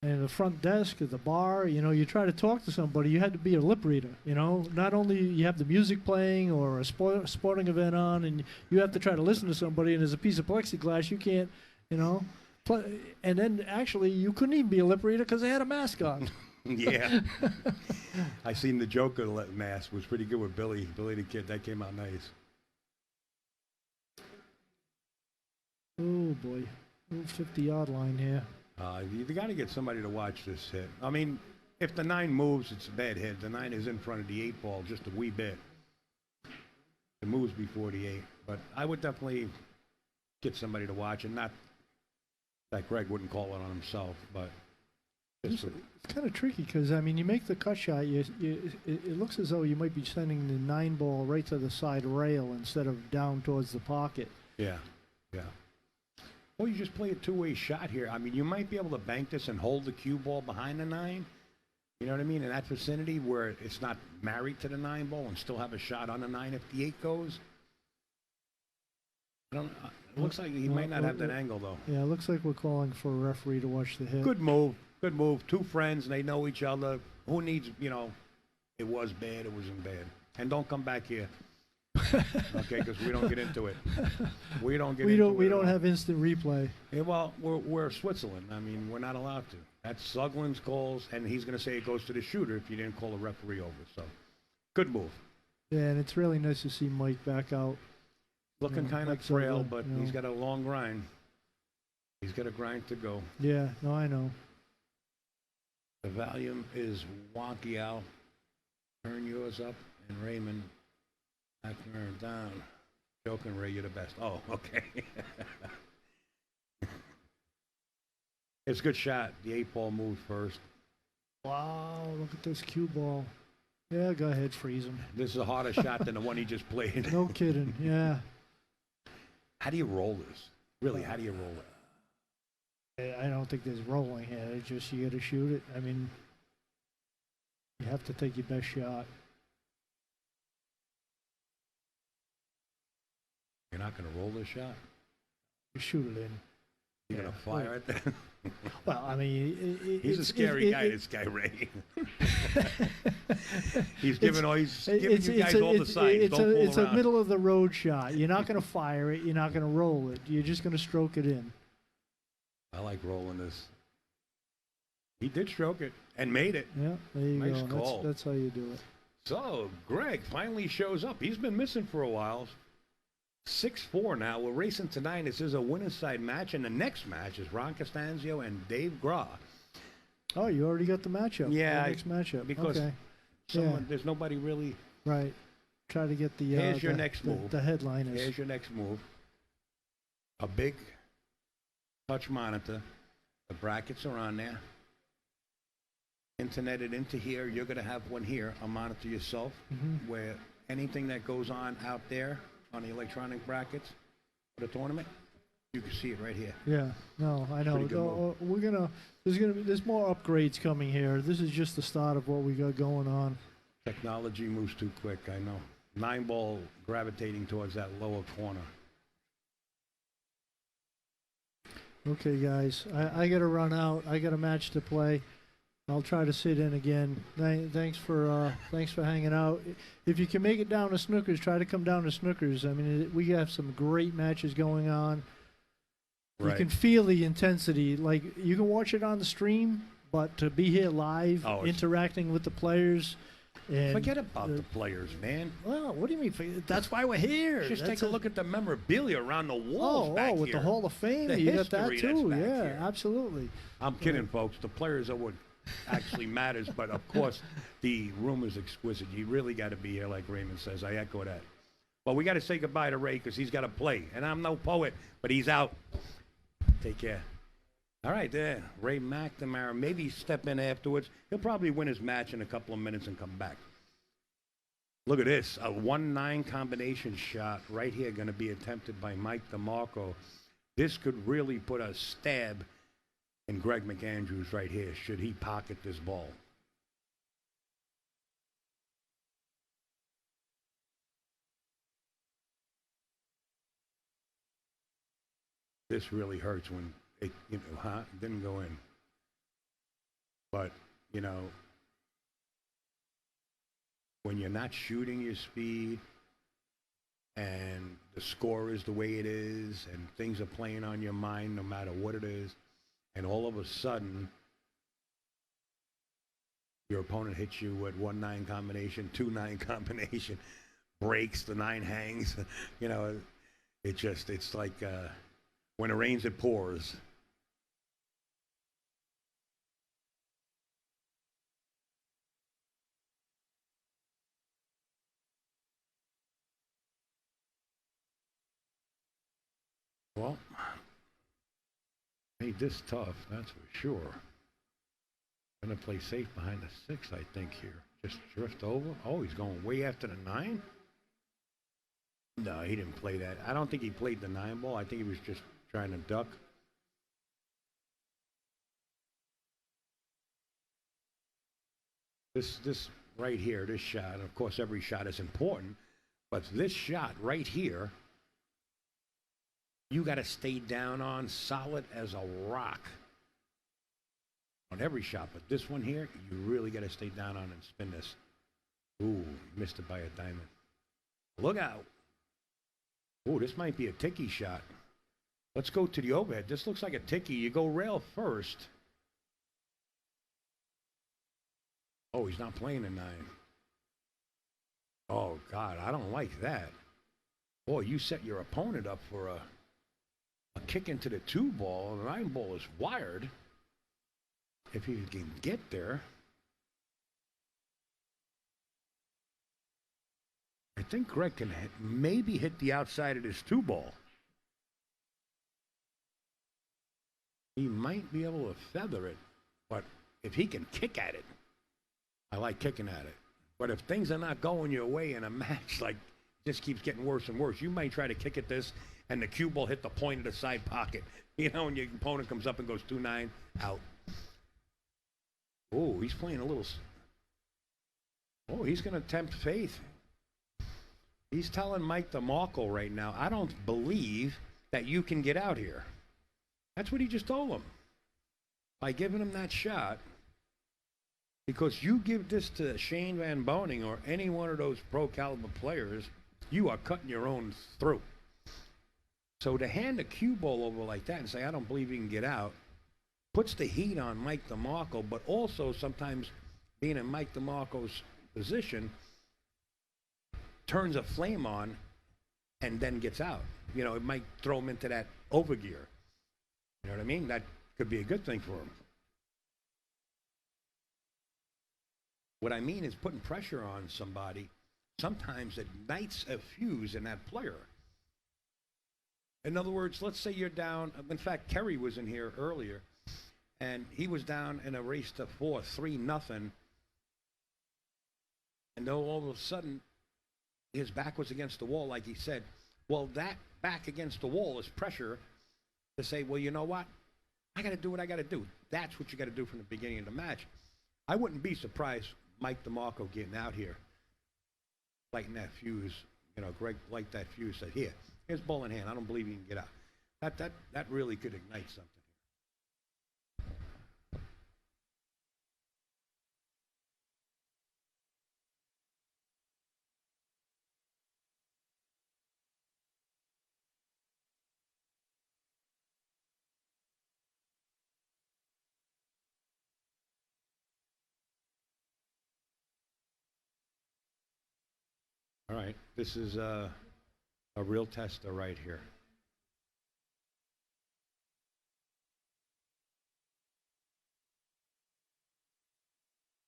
And the front desk at the bar, you know, you try to talk to somebody, you had to be a lip reader, you know. Not only you have the music playing or a sporting event on, and you have to try to listen to somebody, and there's a piece of plexiglass, you can't, you know. And then, actually, you couldn't even be a lip reader because they had a mask on. Yeah. I seen the Joker mask. Was pretty good with Billy the Kid. That came out nice. Oh, boy. 50-yard line here. You got to get somebody to watch this hit. I mean, if the 9 moves, it's a bad hit. The 9 is in front of the 8 ball just a wee bit. It moves before the 8. But I would definitely get somebody to watch, and not that Greg wouldn't call it on himself, but it's kind of tricky because, I mean, you make the cut shot, it looks as though you might be sending the 9 ball right to the side rail instead of down towards the pocket. Yeah, yeah. Well, you just play a two-way shot here. I mean, you might be able to bank this and hold the cue ball behind the 9. You know what I mean? In that vicinity where it's not married to the 9 ball, and still have a shot on the 9 if the 8 goes. I don't. It looks like he might not have that angle, though. Yeah, it looks like we're calling for a referee to watch the hit. Good move. Good move. 2 friends, and they know each other. Who needs, you know, it was bad, it wasn't bad. And don't come back here. Okay, because we don't get into it. We don't have instant replay. Yeah, well, we're Switzerland. I mean, we're not allowed to. That's Suglin's calls, and he's going to say it goes to the shooter if you didn't call a referee over. So, good move. Yeah, and it's really nice to see Mike back out. Looking kind of frail, but he's got a long grind. He's got a grind to go. Yeah, no, I know. The volume is wonky, Al. Turn yours up, and Raymond. I turn down. Joking, Ray, you're the best. Oh, okay. It's a good shot. The 8 ball moved first. Wow, look at this cue ball. Yeah, go ahead, freeze him. This is a harder shot than the one he just played. No kidding, yeah. How do you roll this? Really, how do you roll it? I don't think there's rolling here. It's just you got to shoot it. I mean, you have to take your best shot. You're not going to roll this shot? You shoot it in. You're going to fire it then? Well, I mean, He's a scary guy, this guy, Ray. He's giving you guys all the signs. Don't fool it's around. a middle of the road shot. You're not going to fire it. You're not going to roll it. You're just going to stroke it in. I like rolling this. He did stroke it and made it. Yeah, there you Nice go. call. That's how you do it. So, Greg finally shows up. He's been missing for a while. 6-4 now. We're racing tonight. This is a winner's side match, and the next match is Ron Costanzo and Dave Gra. Oh, you already got the matchup. Yeah, the next matchup. because okay. there's nobody really. Right. Try to get the. Here's your next move. The headliners. Here's your next move. A big touch monitor. The brackets are on there. Interneted into here. You're going to have one here, a monitor yourself, where anything that goes on out there on the electronic brackets for the tournament, you can see it right here. Yeah, no, I know. Pretty good move. There's more upgrades coming here. This is just the start of what we got going on. Technology moves too quick, I know. 9-ball gravitating towards that lower corner. Okay, guys, I got to run out. I got a match to play. I'll try to sit in again. Thanks for hanging out. If you can make it down to Snookers, try to come down to Snookers. I mean, we have some great matches going on. Right. You can feel the intensity. Like, you can watch it on the stream, but to be here live, interacting with the players. And forget about the players, man. Well, what do you mean? That's why we're here. Just take a look at the memorabilia around the walls back with here. the Hall of Fame, The you got that history too. that's back Yeah, here. absolutely. I'm kidding, folks. The players are what actually matters, but of course, the room is exquisite. You really got to be here, like Raymond says. I echo that. Well, we got to say goodbye to Ray because he's got to play, and I'm no poet, but he's out. Take care. All right, there. Ray McNamara. Maybe step in afterwards. He'll probably win his match in a couple of minutes and come back. Look at this. A 1-9 combination shot right here going to be attempted by Mike Demarco. This could really put a stab in Greg McAndrews right here, should he pocket this ball. This really hurts when it, didn't go in. But, when you're not shooting your speed and the score is the way it is and things are playing on your mind no matter what it is, and all of a sudden your opponent hits you with 1-9 combination, 2-9 combination, breaks, the 9 hangs, it's like when it rains, it pours. Well, made this tough, that's for sure. Gonna play safe behind the 6, I think, here. Just drift over. Oh, he's going way after the 9? No, he didn't play that. I don't think he played the 9 ball. I think he was just trying to duck. This right here, this shot, of course, every shot is important, but this shot right here, you got to stay down on, solid as a rock on every shot. But this one here, you really got to stay down on and spin this. Ooh, missed it by a diamond. Look out. Ooh, this might be a ticky shot. Let's go to the overhead. This looks like a ticky. You go rail first. Oh, he's not playing a 9. Oh, God, I don't like that. Boy, you set your opponent up for a kick into the 2 ball. The 9 ball is wired. If he can get there. I think Greg can maybe hit the outside of this 2 ball. He might be able to feather it, but if he can kick at it, I like kicking at it. But if things are not going your way in a match like just keeps getting worse and worse. You might try to kick at this, and the cue ball hit the point of the side pocket. And your opponent comes up and goes 2-9, out. Oh, he's playing a little. Oh, he's going to tempt faith. He's telling Mike Demarco right now, I don't believe that you can get out here. That's what he just told him. By giving him that shot, because you give this to Shane Van Boening or any one of those pro caliber players, you are cutting your own throat. So to hand a cue ball over like that and say, I don't believe you can get out, puts the heat on Mike Demarco, but also sometimes being in Mike Demarco's position, turns a flame on and then gets out. It might throw him into that overgear. You know what I mean? That could be a good thing for him. What I mean is putting pressure on somebody sometimes ignites a fuse in that player. In other words, let's say you're down. In fact, Kerry was in here earlier, and he was down in a race to 3-0. And though all of a sudden his back was against the wall, like he said, well, that back against the wall is pressure to say, well, you know what? I got to do what I got to do. That's what you got to do from the beginning of the match. I wouldn't be surprised Mike Demarco getting out here, lighting that fuse. Greg light that fuse, said, here's ball in hand. I don't believe you can get out. That really could ignite something. All right, this is a real tester right here.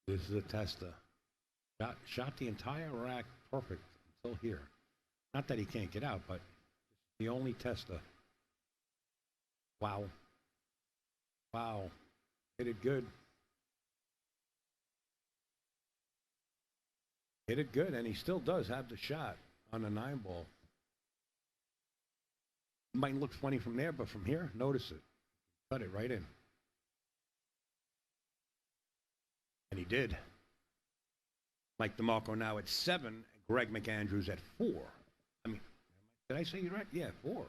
This is a tester. Shot the entire rack perfect until here. Not that he can't get out, but the only tester. Wow. Wow. Hit it good. Hit it good, and he still does have the shot on the 9-ball. Might look funny from there, but from here, notice it. Cut it right in. And he did. Mike Demarco now at 7, Greg McAndrews at 4. I mean, did I say you right? Yeah, 4.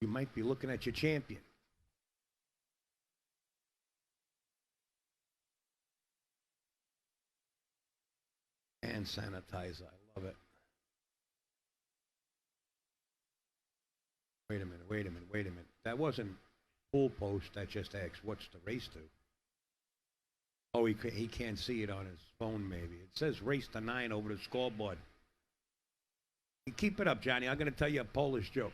You might be looking at your champion. Hand sanitizer, I love it. Wait a minute. That wasn't full post, that just asks, what's the race to? Oh, he can't see it on his phone, maybe. It says race to 9 over the scoreboard. You keep it up, Johnny. I'm going to tell you a Polish joke.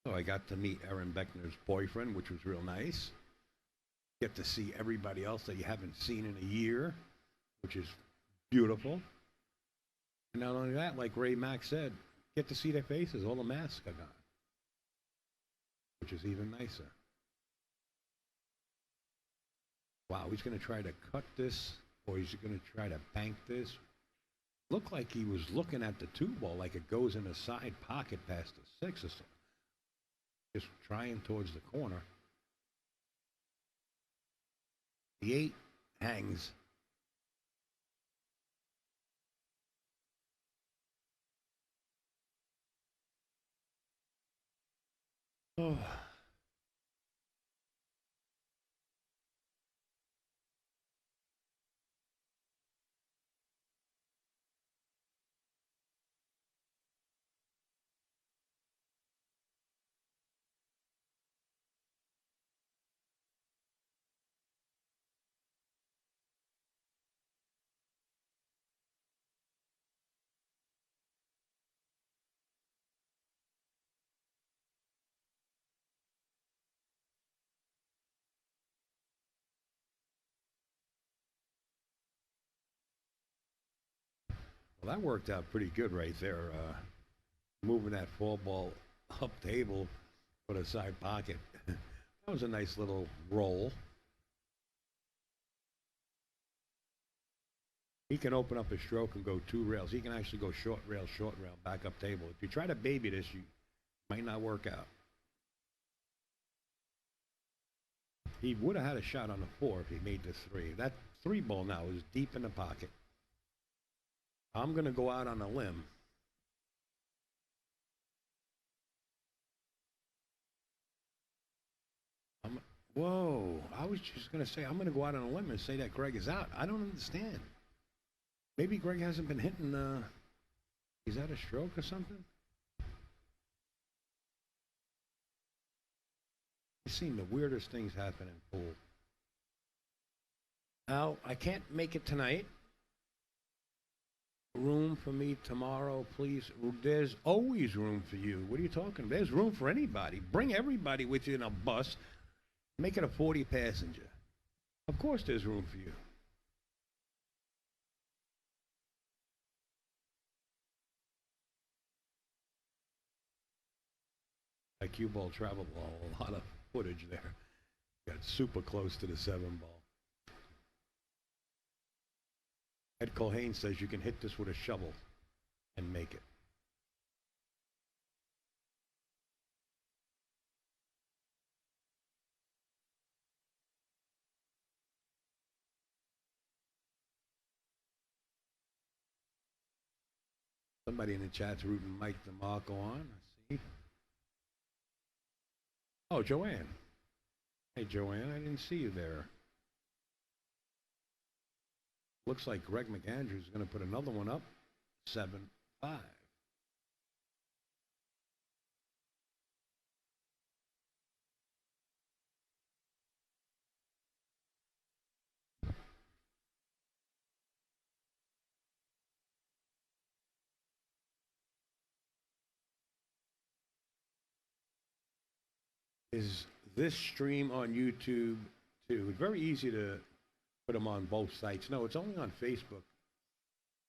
So I got to meet Erin Beckner's boyfriend, which was real nice. Get to see everybody else that you haven't seen in a year, which is beautiful. And not only that, like Ray Mack said, get to see their faces. All the masks are gone, which is even nicer. Wow, he's going to try to cut this, or he's going to try to bank this. Looked like he was looking at the 2-ball, like it goes in the side pocket past the 6 or something. Just trying towards the corner. The 8 hangs. Oh. Well, that worked out pretty good right there. Moving that four ball up table for the side pocket. That was a nice little roll. He can open up a stroke and go 2 rails. He can actually go short rail, back up table. If you try to baby this, you might not work out. He would have had a shot on the 4 if he made the 3. That 3 ball now is deep in the pocket. I'm going to go out on a limb. Whoa, I was just going to say, I'm going to go out on a limb and say that Greg is out. I don't understand. Maybe Greg hasn't been hitting, he's had a stroke or something? I've seen the weirdest things happen in pool. Now, I can't make it tonight. Room for me tomorrow, please. There's always room for you. What are you talking about? There's room for anybody. Bring everybody with you in a bus. Make it a 40 passenger. Of course there's room for you. That cue ball travel ball, a lot of footage there. Got super close to the 7 ball. Ed Colhane says you can hit this with a shovel and make it. Somebody in the chat's rooting Mike Demarco on. I see. Oh, Joanne. Hey, Joanne, I didn't see you there. Looks like Greg McAndrews is going to put another one up. 7-5. Is this stream on YouTube too? It's very easy to put them on both sites. No, it's only on Facebook.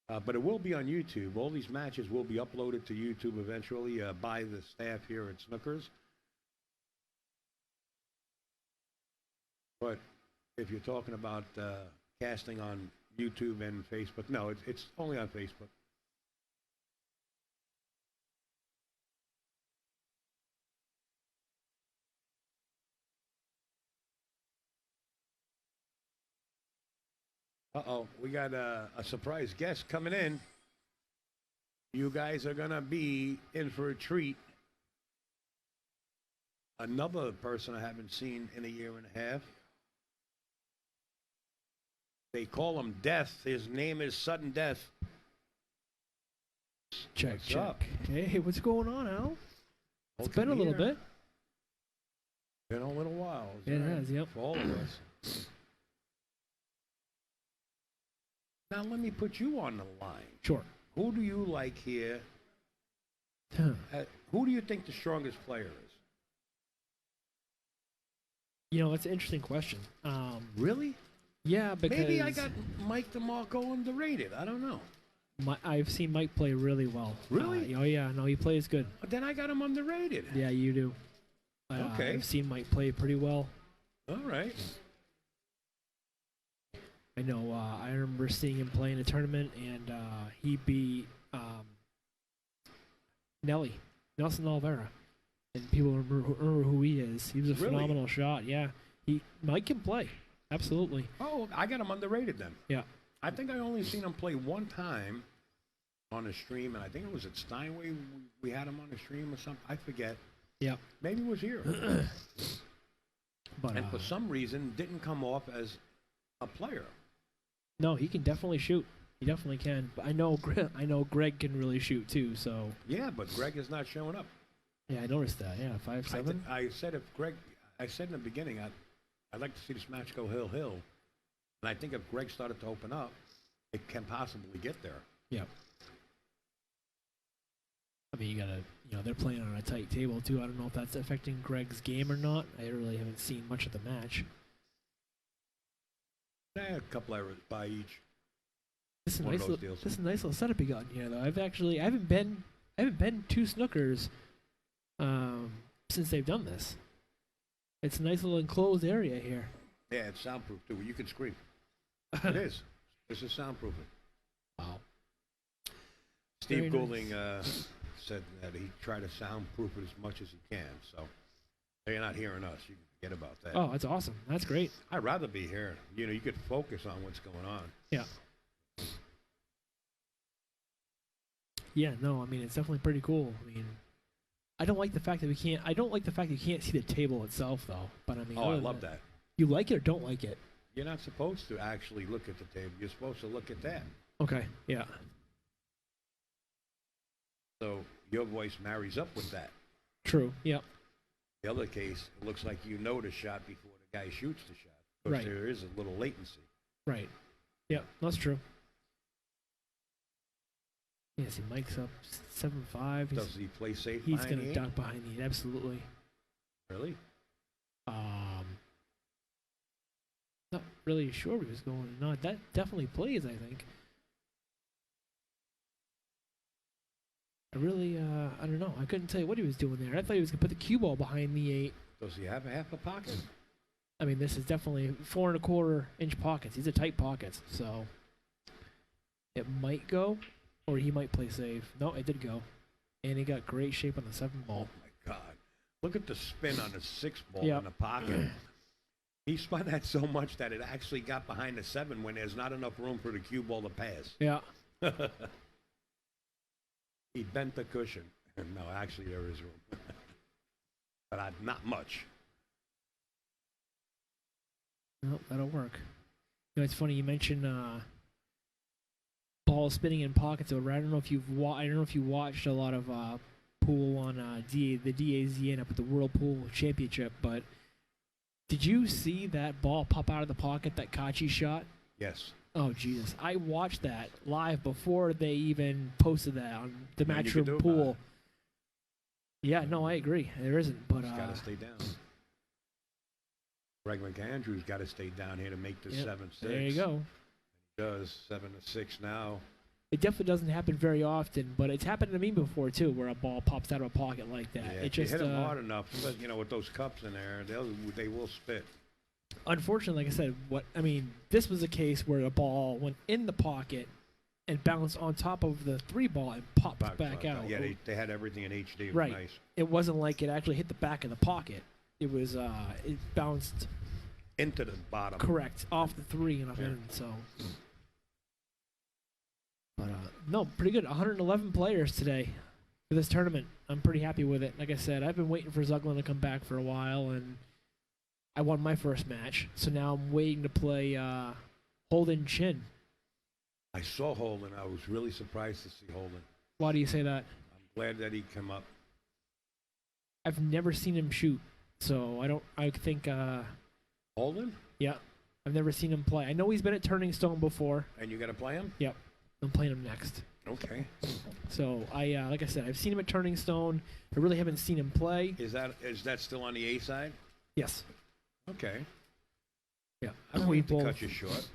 But it will be on YouTube. All these matches will be uploaded to YouTube eventually by the staff here at Snookers. But if you're talking about casting on YouTube and Facebook, no, it's only on Facebook. Uh-oh, we got a surprise guest coming in. You guys are going to be in for a treat. Another person I haven't seen in a year and a half. They call him Death. His name is Sudden Death. Check, What's check. up? Hey, what's going on, Al? It's Welcome been a little here. bit. Been a little while. It has, yep. For all of us. Now let me put you on the line. Sure. Who do you like here? Huh. Who do you think the strongest player is? You know, it's an interesting question. Really? Yeah, because Maybe I got Mike DeMarco underrated. I don't know. I've seen Mike play really well. Really? Oh yeah, no, he plays good. Then I got him underrated. Yeah, you do. Okay. I've seen Mike play pretty well. All right. I know. I remember seeing him play in a tournament, and he beat Nelson Oliveira, and people remember who he is. He was a Really? phenomenal shot. Yeah, Mike can play. Absolutely. Oh, I got him underrated then. Yeah. I think I only seen him play one time on a stream, and I think it was at Steinway. We had him on a stream or something. I forget. Yeah. Maybe it was here. But And for some reason, didn't come off as a player. no, he can definitely shoot. He definitely can. But I know Greg can really shoot too. So Yeah, but Greg is not showing up. yeah, I noticed that. Yeah, 5'7". I said if Greg, I said in the beginning, I'd like to see this match go hill. And I think if Greg started to open up, it can possibly get there. Yeah. I mean, they're playing on a tight table too. I don't know if that's affecting Greg's game or not. I really haven't seen much of the match. A couple errors by each. This is a one of nice those little, deals. this is a nice little setup you got in here, though. I haven't been to Snookers since they've done this. It's a nice little enclosed area here. Yeah, it's soundproof too. You can scream. It is. This is soundproofing. Wow. Steve Very Goulding nice. said that he tried to soundproof it as much as he can. So they're not hearing us. You can forget about that. Oh, that's awesome. That's great. I'd rather be here. You know, you could focus on what's going on. Yeah. Yeah, no, I mean it's definitely pretty cool. I mean, I don't like the fact that we can't. I don't like the fact that you can't see the table itself, though. But I mean, Oh, other I than love that. You like it or don't like it? You're not supposed to actually look at the table. You're supposed to look at that. Okay. Yeah. So your voice marries up with that. True. Yep. The other case, it looks like you know the shot before the guy shoots the shot. Because Right. there is a little latency. Right. Yep. That's true. Yeah. See, Mike's up 7-5. Does he play safe He's behind gonna the duck behind the eight. Absolutely. Really? Not really sure where he was going or not. That definitely plays, I think. I really, I don't know. I couldn't tell you what he was doing there. I thought he was gonna put the cue ball behind the eight. Does he have a half a pocket? I mean, this is definitely 4.25-inch pockets. These are tight pockets, so it might go, or he might play safe. No, it did go, and he got great shape on the 7 Oh ball. my God. Look at the spin on the 6 ball Yep. in the pocket. He spun that so much that it actually got behind the 7 when there's not enough room for the cue ball to pass. Yeah. He bent the cushion. No, actually there is room. But not much. No, that'll work. You know, it's funny you mentioned ball spinning in pockets. Over. I don't know if you watched a lot of pool on the DAZN up at the World Pool Championship, but did you see that ball pop out of the pocket that Kachi shot? Yes. Oh Jesus! I watched that live before they even posted that on the Nothing you can Matchroom do about Pool. it. Yeah, no, I agree. There isn't, but He's got to stay down. Greg McAndrews got to stay down here to make the yep, 7-6. there you go. He does 7-6 now. It definitely doesn't happen very often, but it's happened to me before too, where a ball pops out of a pocket like that. Yeah, It if you just hit him hard enough, but, you know, with those cups in there, they will spit. unfortunately, like I said, this was a case where the ball went in the pocket and bounced on top of the 3 ball and popped back out. Yeah, they had everything in HD. It was Right. nice. It wasn't like it actually hit the back of the pocket. It was it bounced Into the bottom. correct off the 3 and up Yeah. in. So, but no, pretty good. 111 players today for this tournament. I'm pretty happy with it. Like I said, I've been waiting for Zuglin to come back for a while, and I won my first match. So now I'm waiting to play Holden Chin. I saw Holden. I was really surprised to see Holden. Why do you say that? I'm glad that he came up. I've never seen him shoot, so I think. Holden? Yeah, I've never seen him play. I know he's been at Turning Stone before. And you got to play him? Yep, I'm playing him next. Okay. So like I said, I've seen him at Turning Stone. I really haven't seen him play. Is that still on the A side? Yes. Okay. Yeah. I didn't We mean to both- cut you short.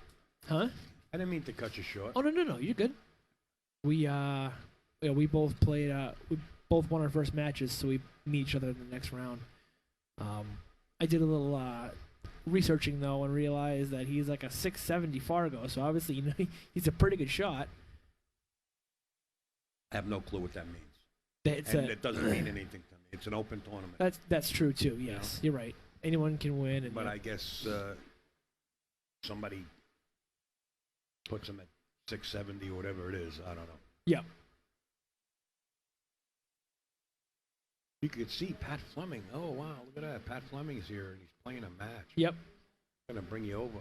Huh? I didn't mean to cut you short. Oh no, you're good. We we both played. We both won our first matches, so we meet each other in the next round. I did a little researching though and realized that he's like a 670 Fargo, so obviously he's a pretty good shot. I have no clue what that means. It's And it doesn't mean anything to me. It's an open tournament. that's true too. Yes, you're right. Anyone can win. And But I guess somebody puts him at 670 or whatever it is. I don't know. Yeah. You could see Pat Fleming. Oh, wow. Look at that. Pat Fleming's here, and he's playing a match. Yep. I'm going to bring you over.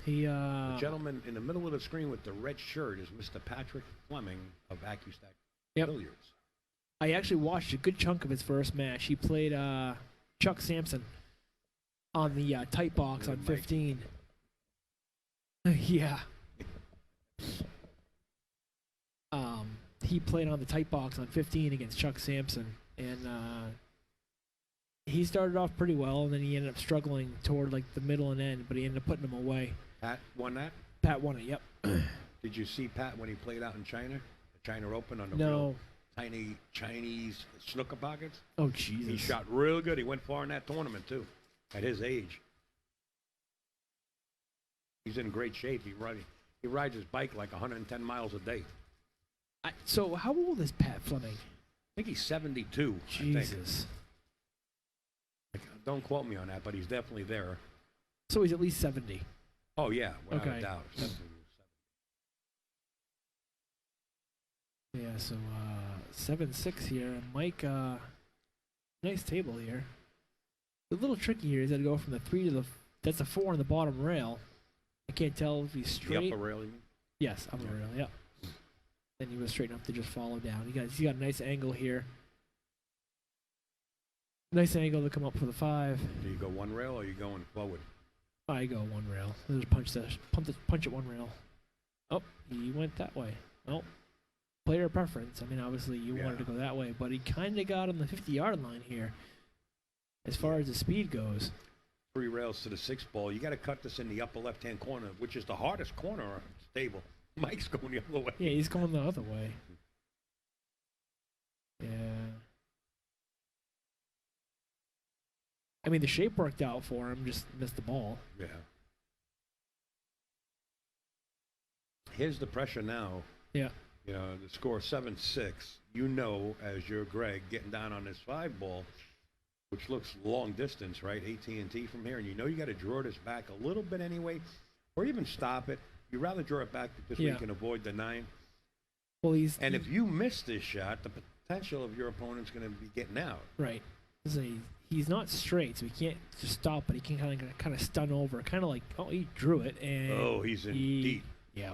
He The gentleman in the middle of the screen with the red shirt is Mr. Patrick Fleming of AccuStack Yep. Billiards. I actually watched a good chunk of his first match. He played Chuck Sampson on the tight box on Mike. 15. Yeah. He played on the tight box on 15 against Chuck Sampson, and he started off pretty well, and then he ended up struggling toward like the middle and end, but he ended up putting him away. Pat won that? Pat won it. Yep. Did you see Pat when he played out in China? The China Open on the No. real tiny Chinese snooker pockets? Oh, Jesus. He shot real good. He went far in that tournament, too, at his age. He's in great shape. He rides his bike like 110 miles a day. So how old is Pat Fleming? I think he's 72. I think. Jesus. Don't quote me on that, but he's definitely there. So he's at least 70. Oh, yeah, without Okay. a doubt. Yeah, so 7-6 here. Mike, nice table here. A little tricky here is that to go from the 3 to the... That's a 4 on the bottom rail. I can't tell if he's straight. The upper rail, you mean? Yes, upper rail, yep. Then he was straight enough to just follow down. He's got a nice angle here. Nice angle to come up for the 5. Do you go one rail or are you going forward? I go one rail. There's punch at one rail. Oh, he went that way. Oh, player preference. I mean, obviously you wanted to go that way, but he kind of got on the 50-yard line here. As far as the speed goes. 3 rails to the 6 ball. You got to cut this in the upper left-hand corner, which is the hardest corner on the table. Mike's going the other way. Yeah, he's going the other way. Yeah. I mean, the shape worked out for him, just missed the ball. Yeah. Here's the pressure now. Yeah. You know, the score 7-6. You know, as you're Greg, getting down on this 5 ball, which looks long distance, right? AT&T from here, and you know you got to draw this back a little bit anyway, or even stop it. You'd rather draw it back because we can avoid the 9. Well, and if you miss this shot, the potential of your opponent's going to be getting out. Right. He's not straight, so he can't just stop, but he can kind of stun over, kind of like he drew it and he's in deep. Yeah.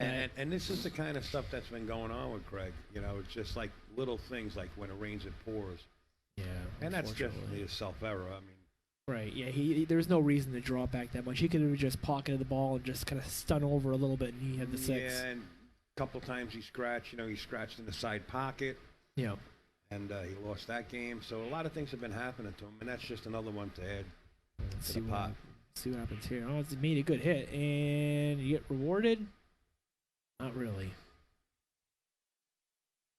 And this is the kind of stuff that's been going on with Greg. You know, it's just like little things like when it rains, it pours. Yeah. And that's definitely a self-error. I mean. Right. Yeah. There's no reason to draw it back that much. He could have just pocketed the ball and just kind of stun over a little bit, and he had the 6. Yeah, and a couple times he scratched. You know, he scratched in the side pocket. Yeah. And he lost that game. So a lot of things have been happening to him, and that's just another one to add to the pot. See what happens here. Oh, it's made a good hit, and you get rewarded. Not really.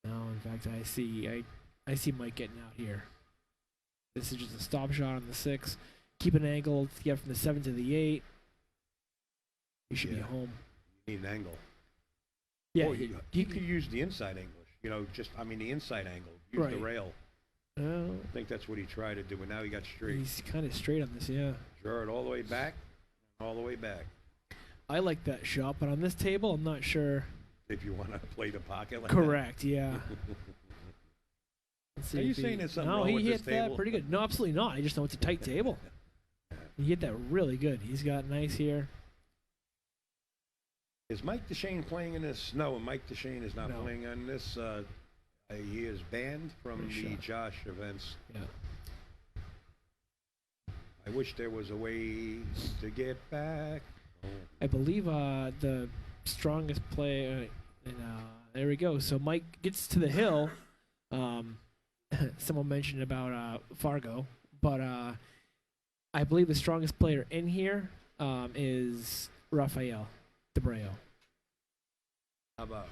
No, in fact, I see Mike getting out here. This is just a stop shot on the 6. Keep an angle to get from the 7 to the 8. You should be home. You need an angle. Yeah, or you could use the inside English. You know, the inside angle. Use the rail. I think that's what he tried to do, and now he got straight. He's kind of straight on this, yeah. Draw it all the way back, all the way back. I like that shot, but on this table, I'm not sure. If you want to play the pocket like Correct, that. yeah. Are you saying there's something wrong with this table? No, he hit that pretty good. No, absolutely not. I just know it's a tight table. He hit that really good. He's got nice here. Is Mike DeShane playing in this? No, Mike DeShane is not playing on this. He is banned from the Josh events. Yeah. I wish there was a way to get back. I believe the strongest player. There we go. So Mike gets to the hill. Someone mentioned about Fargo, but I believe the strongest player in here is Rafael Debreo. How about?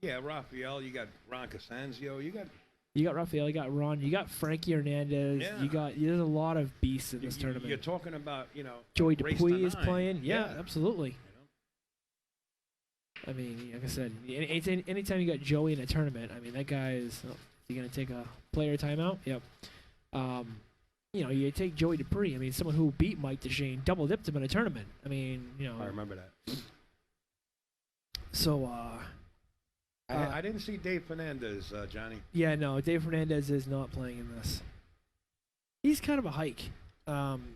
Yeah, Rafael. You got Ron Costanzo. You got Rafael. You got Ron. You got Frankie Hernandez. Yeah. There's a lot of beasts in this tournament. You're talking about Joey race Dupuis to is 9. playing. Yeah, absolutely. I mean, like I said, anytime you got Joey in a tournament, I mean, that guy is. He gonna take a player timeout? Yep. You take Joey Dupuis. I mean, someone who beat Mike DeShane, double dipped him in a tournament. I mean, I remember that. So, I didn't see Dave Fernandez, Johnny. Yeah, no, Dave Fernandez is not playing in this. He's kind of a hike.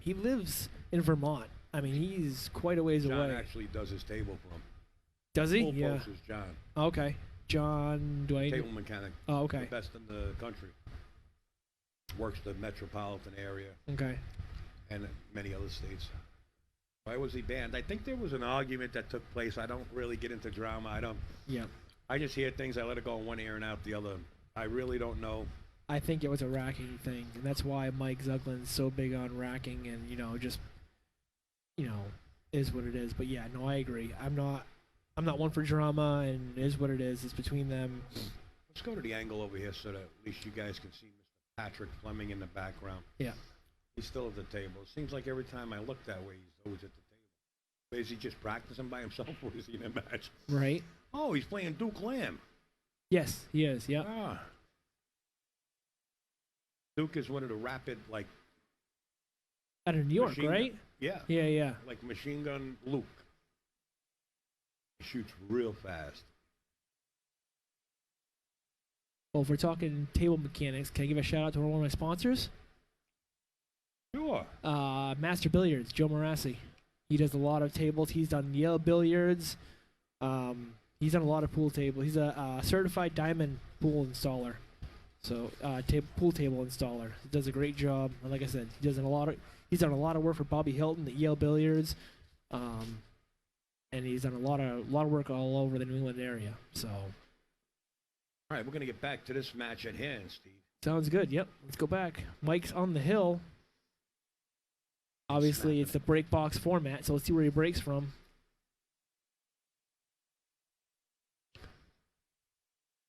He lives in Vermont. I mean, he's quite a ways away. John actually does his table for him. Does he? Full Yeah. post is John. Okay. John, Table mechanic. Oh, okay. The best in the country. Works the metropolitan area. Okay. And many other states. Why was he banned? I think there was an argument that took place. I don't really get into drama. Yeah. I just hear things. I let it go in one ear and out the other. I really don't know. I think it was a racking thing, and that's why Mike Zuglin's so big on racking, and just is what it is. But yeah, no, I agree. I'm I'm not one for drama, and it is what it is. It's between them. Let's go to the angle over here so that at least you guys can see Mr. Patrick Fleming in the background. Yeah. He's still at the table. It seems like every time I look that way, he's always at the table. Is he just practicing by himself, or is he in a match? Right. Oh, he's playing Duke Lamb. Yes, he is. Yep. Ah. Duke is one of the rapid, like, Out of New York, machine right? gun. Yeah. Yeah, yeah. Like Machine Gun Luke. He shoots real fast. Well, if we're talking table mechanics, can I give a shout out to one of my sponsors? Sure. Master Billiards, Joe Marassi. He does a lot of tables. He's done Yale billiards. He's done a lot of pool tables. He's a certified diamond pool installer. So pool table installer. He does a great job. And like I said, he's done a lot of work for Bobby Hilton at Yale Billiards, and he's done a lot of work all over the New England area. So All right, we're going to get back to this match at hand, Steve. sounds good. Yep, let's go back. Mike's on the hill. Obviously, it's the break box format, so let's see where he breaks from.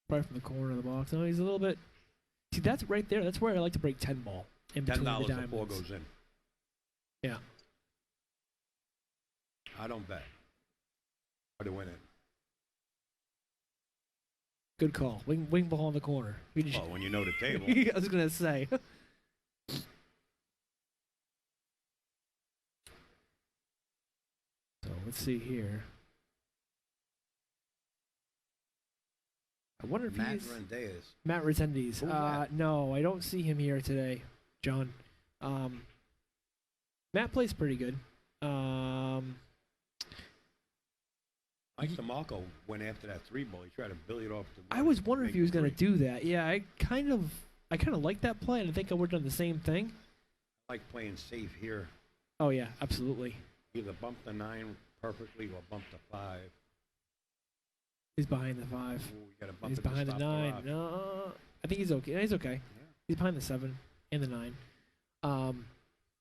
Right from the corner of the box. No, he's a little bit. See, that's right there. That's where I like to break 10 ball in between the $10 diamonds. before goes in. Yeah. I don't bet. Or to win it. Good call. Wing ball in the corner. We just- Well, when you know the table. I was gonna say. So let's see here. I wonder if Matt he's Rendeas. Matt Resendiz. Who's that? No, I don't see him here today, John. Matt plays pretty good. Mike Demarco went after that 3-ball. He tried to billy it off the. I was wondering if he was going gonna do that. Yeah, I kind of like that play, and I think I would have done the same thing. I like playing safe here. Oh yeah, absolutely. Either bump the 9 perfectly or bump the 5. He's behind the 5. Ooh, you gotta bump He's it to behind the stop 9. rock. No, I think he's okay. He's okay. Yeah. He's behind the 7 and the 9.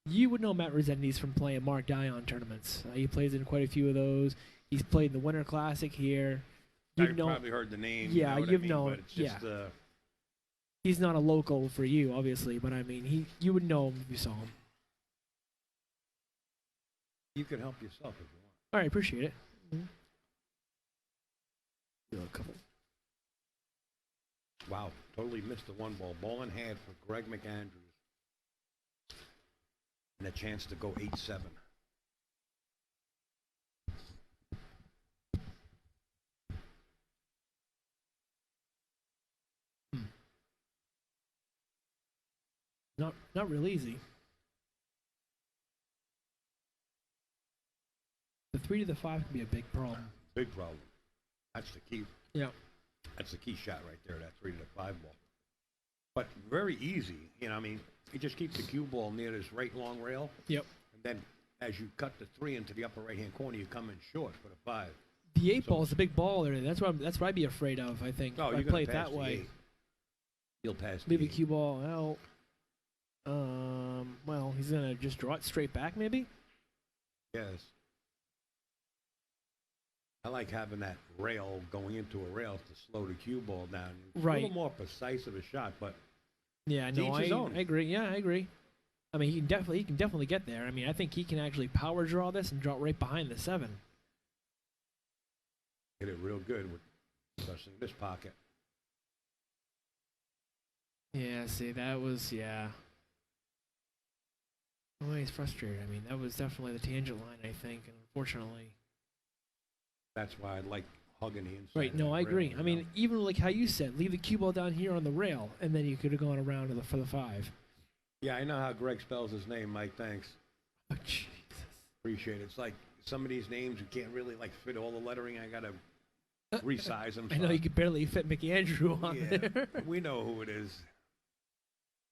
You would know Matt Resendiz from playing Mark Dion tournaments. He plays in quite a few of those. He's played in the Winter Classic here. I've probably heard the name. Yeah, you know you've what I mean? known- But it's just, He's not a local for you, obviously, but I mean, you would know him if you saw him. you can help yourself if you want. All right, appreciate it. Do a couple. Wow, totally missed the 1-ball. Ball in hand for Greg McAndrews. And a chance to go 8-7. Not real easy. The 3 to the 5 can be a big problem. Big problem. That's the key. Yeah. That's the key shot right there, that 3 to the 5 ball. But very easy. You know, I mean, you just keep the cue ball near this right long rail. Yep. And then as you cut the 3 into the upper right-hand corner, you come in short for the 5. The 8 So- ball is a big ball there. That's what I'd be afraid of. I think. Oh, if you're I gonna play it pass that the way. 8. You'll pass Leave the a 8. cue ball out. Well, he's gonna just draw it straight back, maybe. Yes. I like having that rail going into a rail to slow the cue ball down. It's Right. a little more precise of a shot, but Yeah, To no, each his own. I agree. Yeah, I agree. I mean, he can definitely get there. I mean, I think he can actually power draw this and draw it right behind the 7. hit it real good, with, especially in this pocket. Yeah, see, that was Oh, he's frustrated. I mean, that was definitely the tangent line, I think, and unfortunately. That's why I like hugging the inside. Right, of no, that I rail, agree. you I mean, know? even like how you said, leave the cue ball down here on the rail, and then you could have gone around to for the 5. Yeah, I know how Greg spells his name, Mike. Thanks. Oh, Jesus. Appreciate it. It's like some of these names you can't really like fit all the lettering. I gotta resize them. I know you could barely fit McAndrew on there. We know who it is.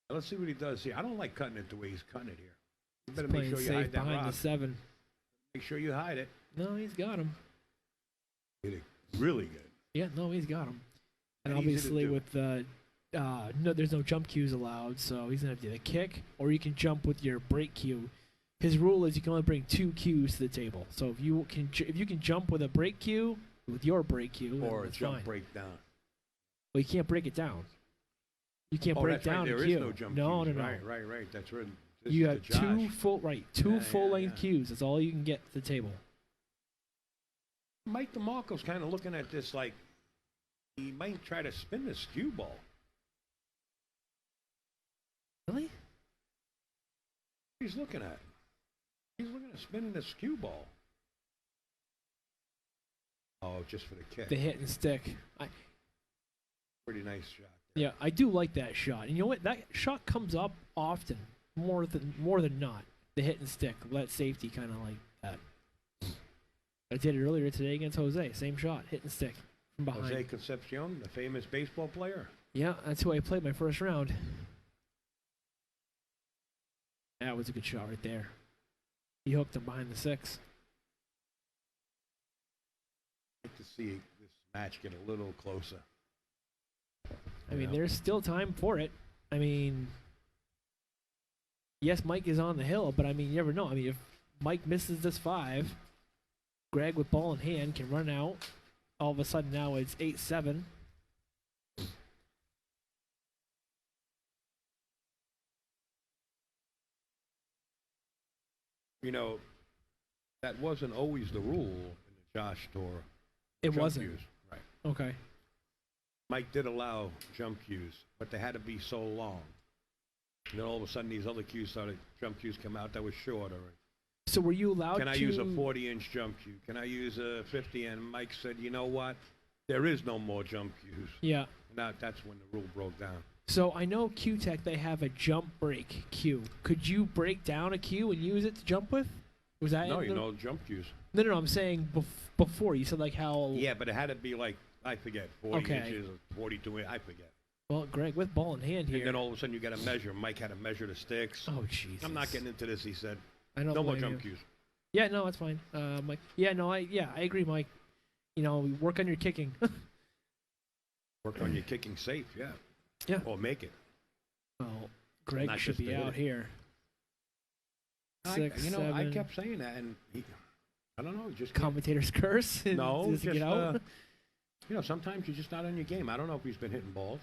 Let's see what he does here. I don't like cutting it the way he's cutting it here. You better make Playing sure you safe hide that behind rock. the 7. Make sure you hide it. No, he's got him. Hit it really good. Yeah, no, he's got him. And And easy to obviously do. with no, there's no jump cues allowed, so he's gonna have to either kick or you can jump with your break cue. His rule is you can only bring 2 cues to the table. So if you can jump with a break cue with your break cue, Or a it's jump fine. breakdown. Well, you can't break it down. You can't Oh, break that's right. down There a is cue. no jump no, cues. no, no. Right. That's right. This You is have the Josh. two Yeah, full length yeah. cues. That's all you can get to the table. Mike Demarco's kind of looking at this like he might try to spin the skew ball. Really? He's looking at. He's looking at spinning the skew ball. Oh, just for the kick. The hit and stick. Pretty nice shot. Yeah, I do like that shot. And you know what? That shot comes up often, more than not. The hit and stick, let safety kind of like that. I did it earlier today against Jose. Same shot, hit and stick from behind. Jose Concepcion, the famous baseball player. Yeah, that's who I played my first round. That was a good shot right there. He hooked him behind the 6. I'd like to see this match get a little closer. I mean, Yeah. there's still time for it. I mean, yes, Mike is on the hill, but I mean, you never know. I mean, if Mike misses this 5, Greg with ball in hand can run out. All of a sudden now it's 8-7. You know, that wasn't always the rule in the Josh Tour. It Jump wasn't. cues. Right. Okay. Mike did allow jump cues, but they had to be so long. And then all of a sudden, these other jump cues come out that was shorter. So were you allowed Can to... I use a 40-inch jump cue? Can I use a 50? And Mike said, you know what? There is no more jump cues. Yeah. Now that's when the rule broke down. So I know Q-Tech, they have a jump break cue. Could you break down a cue and use it to jump with? Was that No, in you the- know jump cues. No, I'm saying before. You said like how... Yeah, but it had to be like, I forget, 40 Okay. inches or 42 inches. I forget. Well, Greg, with ball in hand here... And then all of a sudden you got to measure. Mike had to measure the sticks. Oh, Jesus. I'm not getting into this, he said. I don't No more blame jump you. cues. Yeah, no, that's fine. Mike. Yeah, no, I agree, Mike. You know, work on your kicking. Work on your kicking safe, yeah. Yeah. Or make it. Well, Greg Not should just be to hit out it. here. I 6, I 7. kept saying that, and I don't know, just Commentators curse. and no, just just get out. sometimes you're just not on your game. I don't know if he's been hitting balls.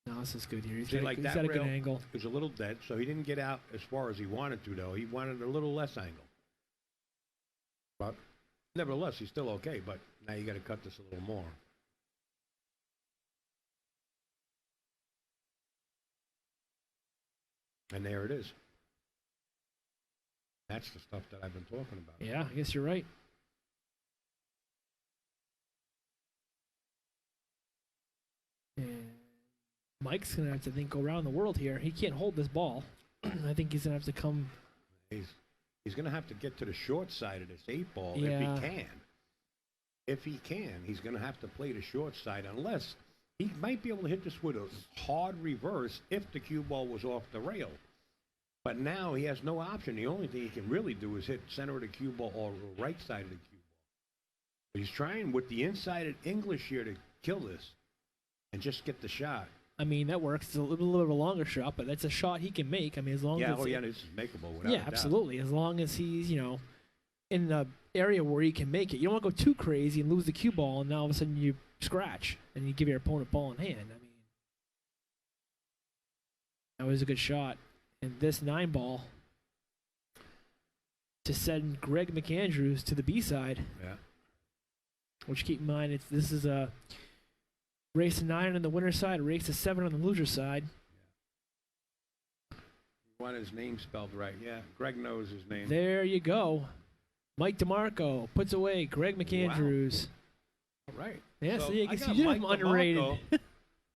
No, this is good here. He's See, got, like he's that got a good rail angle. It was a little dead, so he didn't get out as far as he wanted to, though. He wanted a little less angle. But nevertheless, he's still okay. But now you got to cut this a little more. And there it is. That's the stuff that I've been talking about. Yeah, I guess you're right. And Mike's gonna have to go around the world here. He can't hold this ball. I think he's gonna have to come. He's going to have to get to the short side of this 8-ball if Yeah. he can. If he can, he's going to have to play the short side unless he might be able to hit this with a hard reverse if the cue ball was off the rail. But now he has no option. The only thing he can really do is hit center of the cue ball or the right side of the cue ball. He's trying with the inside English here to kill this and just get the shot. I mean, that works. It's a little bit of a longer shot, but that's a shot he can make. I mean, as long Yeah, as this is makeable without a yeah, doubt. absolutely. As long as he's in the area where he can make it. You don't want to go too crazy and lose the cue ball, and now all of a sudden you scratch and you give your opponent ball in hand. I mean, that was a good shot. And this 9-ball to send Greg McAndrews to the B side. Yeah. Which, keep in mind, this is a race to 9 on the winner's side, race to 7 on the loser's side. You want his name spelled right. Yeah, Greg knows his name. There you go. Mike DeMarco puts away Greg McAndrews. All right. Yeah, So so you I can got see him Mike underrated. DeMarco.